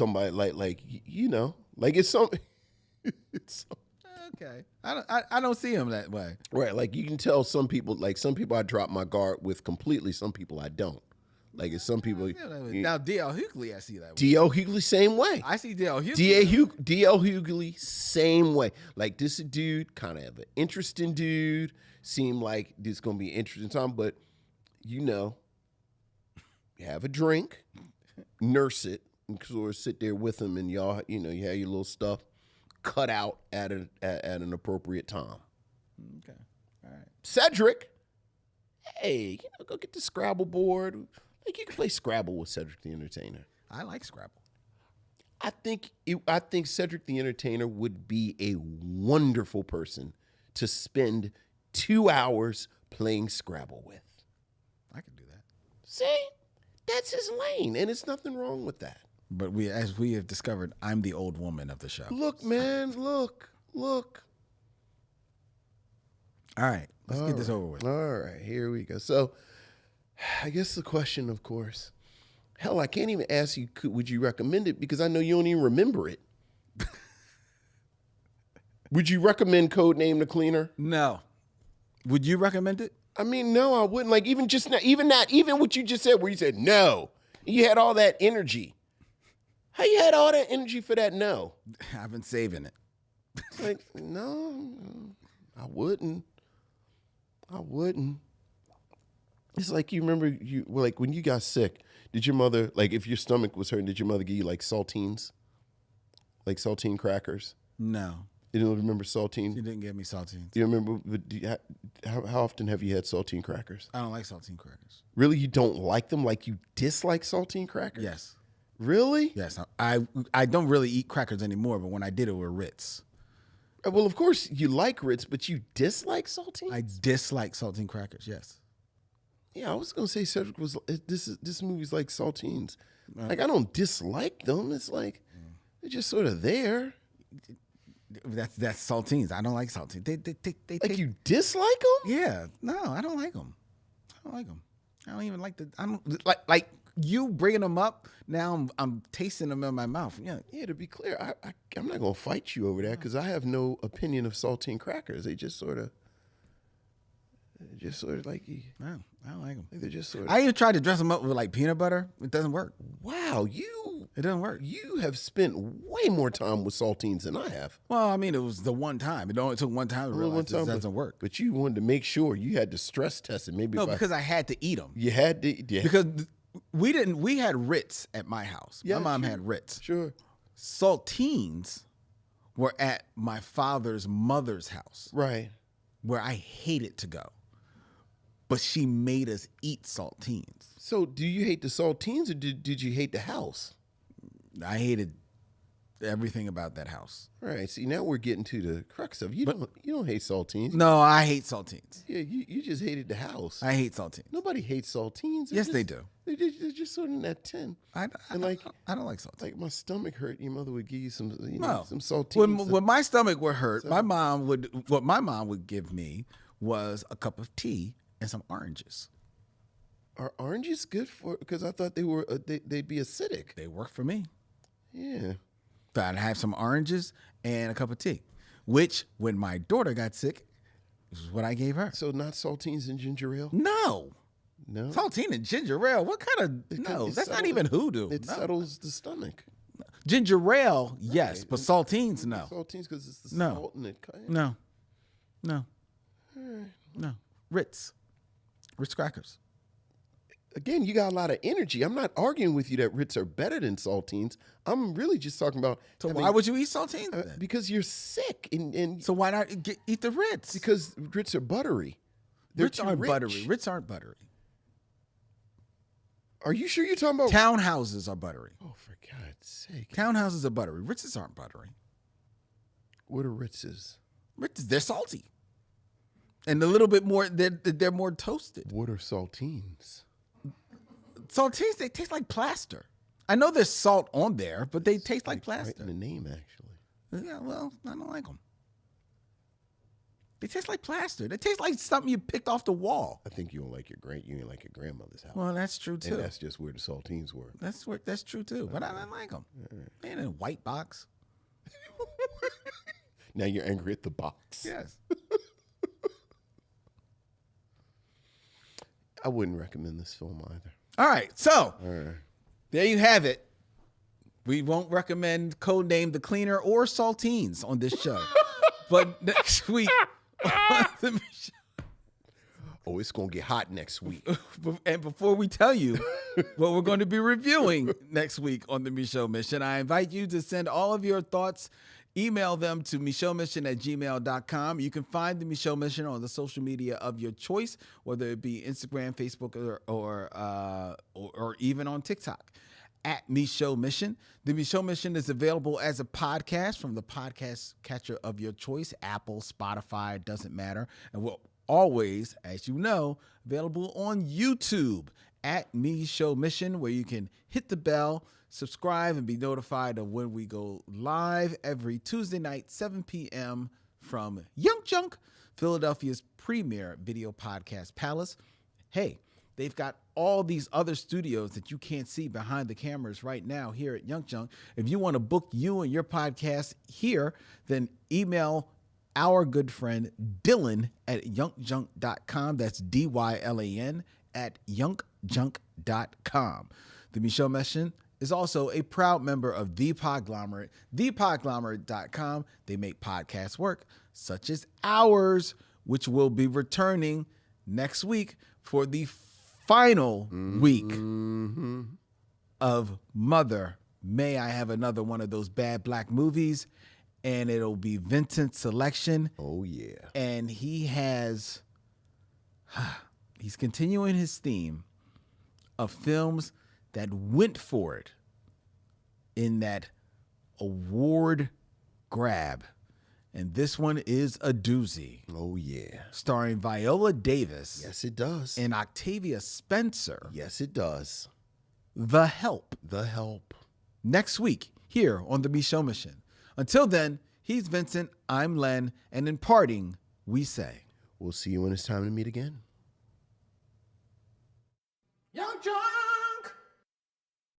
like you know, like it's something. Okay. I don't see him that way. Right, like you can tell some people I drop my guard with completely, some people I don't. Like it's some people. Now D.L. Hughley, I see that way. D.L. Hughley, same way. I see D.L. Hughley. D.L. Hughley, same way. Like this a dude, kind of an interesting dude. Seemed like this is gonna be an interesting time, but you know, you have a drink, nurse it, and sort of sit there with him, and y'all, you know, you have your little stuff cut out at an appropriate time. Okay. All right. Cedric, hey, you know, go get the Scrabble board. Like you can play Scrabble with Cedric the Entertainer. I like Scrabble. I think Cedric the Entertainer would be a wonderful person to spend 2 hours playing Scrabble with. I can do that. See, that's his lane, and it's nothing wrong with that. But as we have discovered, I'm the old woman of the show. Look, man, look. All right, let's get this over with. All right, here we go. So, I guess the question, of course, hell, I can't even ask you, would you recommend it? Because I know you don't even remember it. Would you recommend Codename the Cleaner? No. Would you recommend it? I mean, no, I wouldn't. Like, even what you just said, where you said no, you had all that energy. How you had all that energy for that no? I've been saving it. Like, no, I wouldn't. It's like, you remember, like when you got sick, did your mother, like if your stomach was hurting, did your mother give you like saltines? Like saltine crackers? No. You don't remember saltine? She didn't give me saltines. Do you remember, how often have you had saltine crackers? I don't like saltine crackers. Really? You don't like them? Like you dislike saltine crackers? Yes. Really? Yes. I don't really eat crackers anymore, but when I did, it were Ritz. Well, of course you like Ritz, but you dislike saltines? I dislike saltine crackers, yes. Yeah, I was gonna say Cedric was. This movie's like saltines. Like I don't dislike them. It's like they're just sort of there. That's saltines. I don't like saltines. They Like you dislike them? Yeah. No, I don't like them. I don't even like the. I don't like you bringing them up. Now I'm tasting them in my mouth. Yeah. Yeah. To be clear, I'm not gonna fight you over that because I have no opinion of saltine crackers. They just sort of like. No, I don't like them. They're just sort of. I even tried to dress them up with like peanut butter. It doesn't work. Wow, It doesn't work. You have spent way more time with saltines than I have. Well, I mean, it was the one time. It only took one time to realize this doesn't work. But you wanted to make sure you had to stress test it. Maybe because I had to eat them. You had to. Yeah. Because we didn't. We had Ritz at my house. Yeah, my mom sure. had Ritz. Sure. Saltines were at my father's mother's house. Right. Where I hated to go. But she made us eat saltines. So do you hate the saltines or did you hate the house? I hated everything about that house. Right. See, now we're getting to the crux of you don't hate saltines. No, I hate saltines. Yeah, you just hated the house. I hate saltines. Nobody hates saltines. Yes, they do. They're just sort of in that tin. I don't like saltines. Like my stomach hurt, your mother would give you some some saltines. When my stomach would hurt, what my mom would give me was a cup of tea and some oranges. Are oranges good for? Because I thought they'd be acidic. They work for me. Yeah. So I'd have some oranges and a cup of tea, which when my daughter got sick, this is what I gave her. So not saltines and ginger ale? No. No. Saltine and ginger ale. What kind of that's not even hoodoo. It settles the stomach. Ginger ale, yes, but saltines, no. Saltines because it's the No. salt in it. No. Ritz crackers. Again, you got a lot of energy. I'm not arguing with you that Ritz are better than saltines. I'm really just talking about. So why would you eat saltines then? Because you're sick, and So why not eat the Ritz? because Ritz are buttery. They're Ritz too aren't rich. buttery. Ritz aren't buttery. Are you sure you're talking about Townhouses are buttery. Oh, for God's sake! Townhouses are buttery. Ritzes aren't buttery. What are Ritzes? Ritzes, they're salty, and a little bit more. They're more toasted. What are saltines? Saltines, they taste like plaster. I know there's salt on there, but they taste like Right plaster. in the name, actually. Yeah, well, I don't like them. They taste like plaster. They taste like something you picked off the wall. I think you don't like you ain't like your grandmother's house. Well, that's true too. And that's just where the saltines were. That's true too. But I don't like them. They in a white box. Now you're angry at the box. Yes. I wouldn't recommend this film either. All right. So All right. there you have it. We won't recommend Codename the Cleaner or Saltines on this show. But next week on the Micheaux. Oh, it's going to get hot next week. And before we tell you what we're going to be reviewing next week on the Micheaux Mission, I invite you to send all of your thoughts. Email them to micheauxmission@gmail.com. You can find the Micheaux Mission on the social media of your choice, whether it be Instagram, Facebook, or even on TikTok at Micheaux Mission. The Micheaux Mission is available as a podcast from the podcast catcher of your choice, Apple, Spotify, doesn't matter. And we're always, as you know, available on YouTube at Micheaux Mission, where you can hit the bell, subscribe, and be notified of when we go live every Tuesday night, 7 p.m. from Young Junk, Philadelphia's premier video podcast palace. Hey, they've got all these other studios that you can't see behind the cameras right now here at Young Junk. If you want to book you and your podcast here, then email our good friend Dylan at youngjunk.com. That's DYLAN at youngjunk.com. The Micheaux Mission is also a proud member of The Podglomerate, thepodglomerate.com. They make podcasts work, such as ours, which will be returning next week for the final week of Mother, May I Have Another One of Those Bad Black Movies. And it'll be Vincent's selection. Oh, yeah. And he's continuing his theme of films that went for it in that award grab. And this one is a doozy. Oh, yeah. Starring Viola Davis. Yes, it does. And Octavia Spencer. Yes, it does. The Help. The Help. Next week, here on the Micheaux Mission. Until then, he's Vincent, I'm Len, and in parting, we say, We'll see you when it's time to meet again. Young John!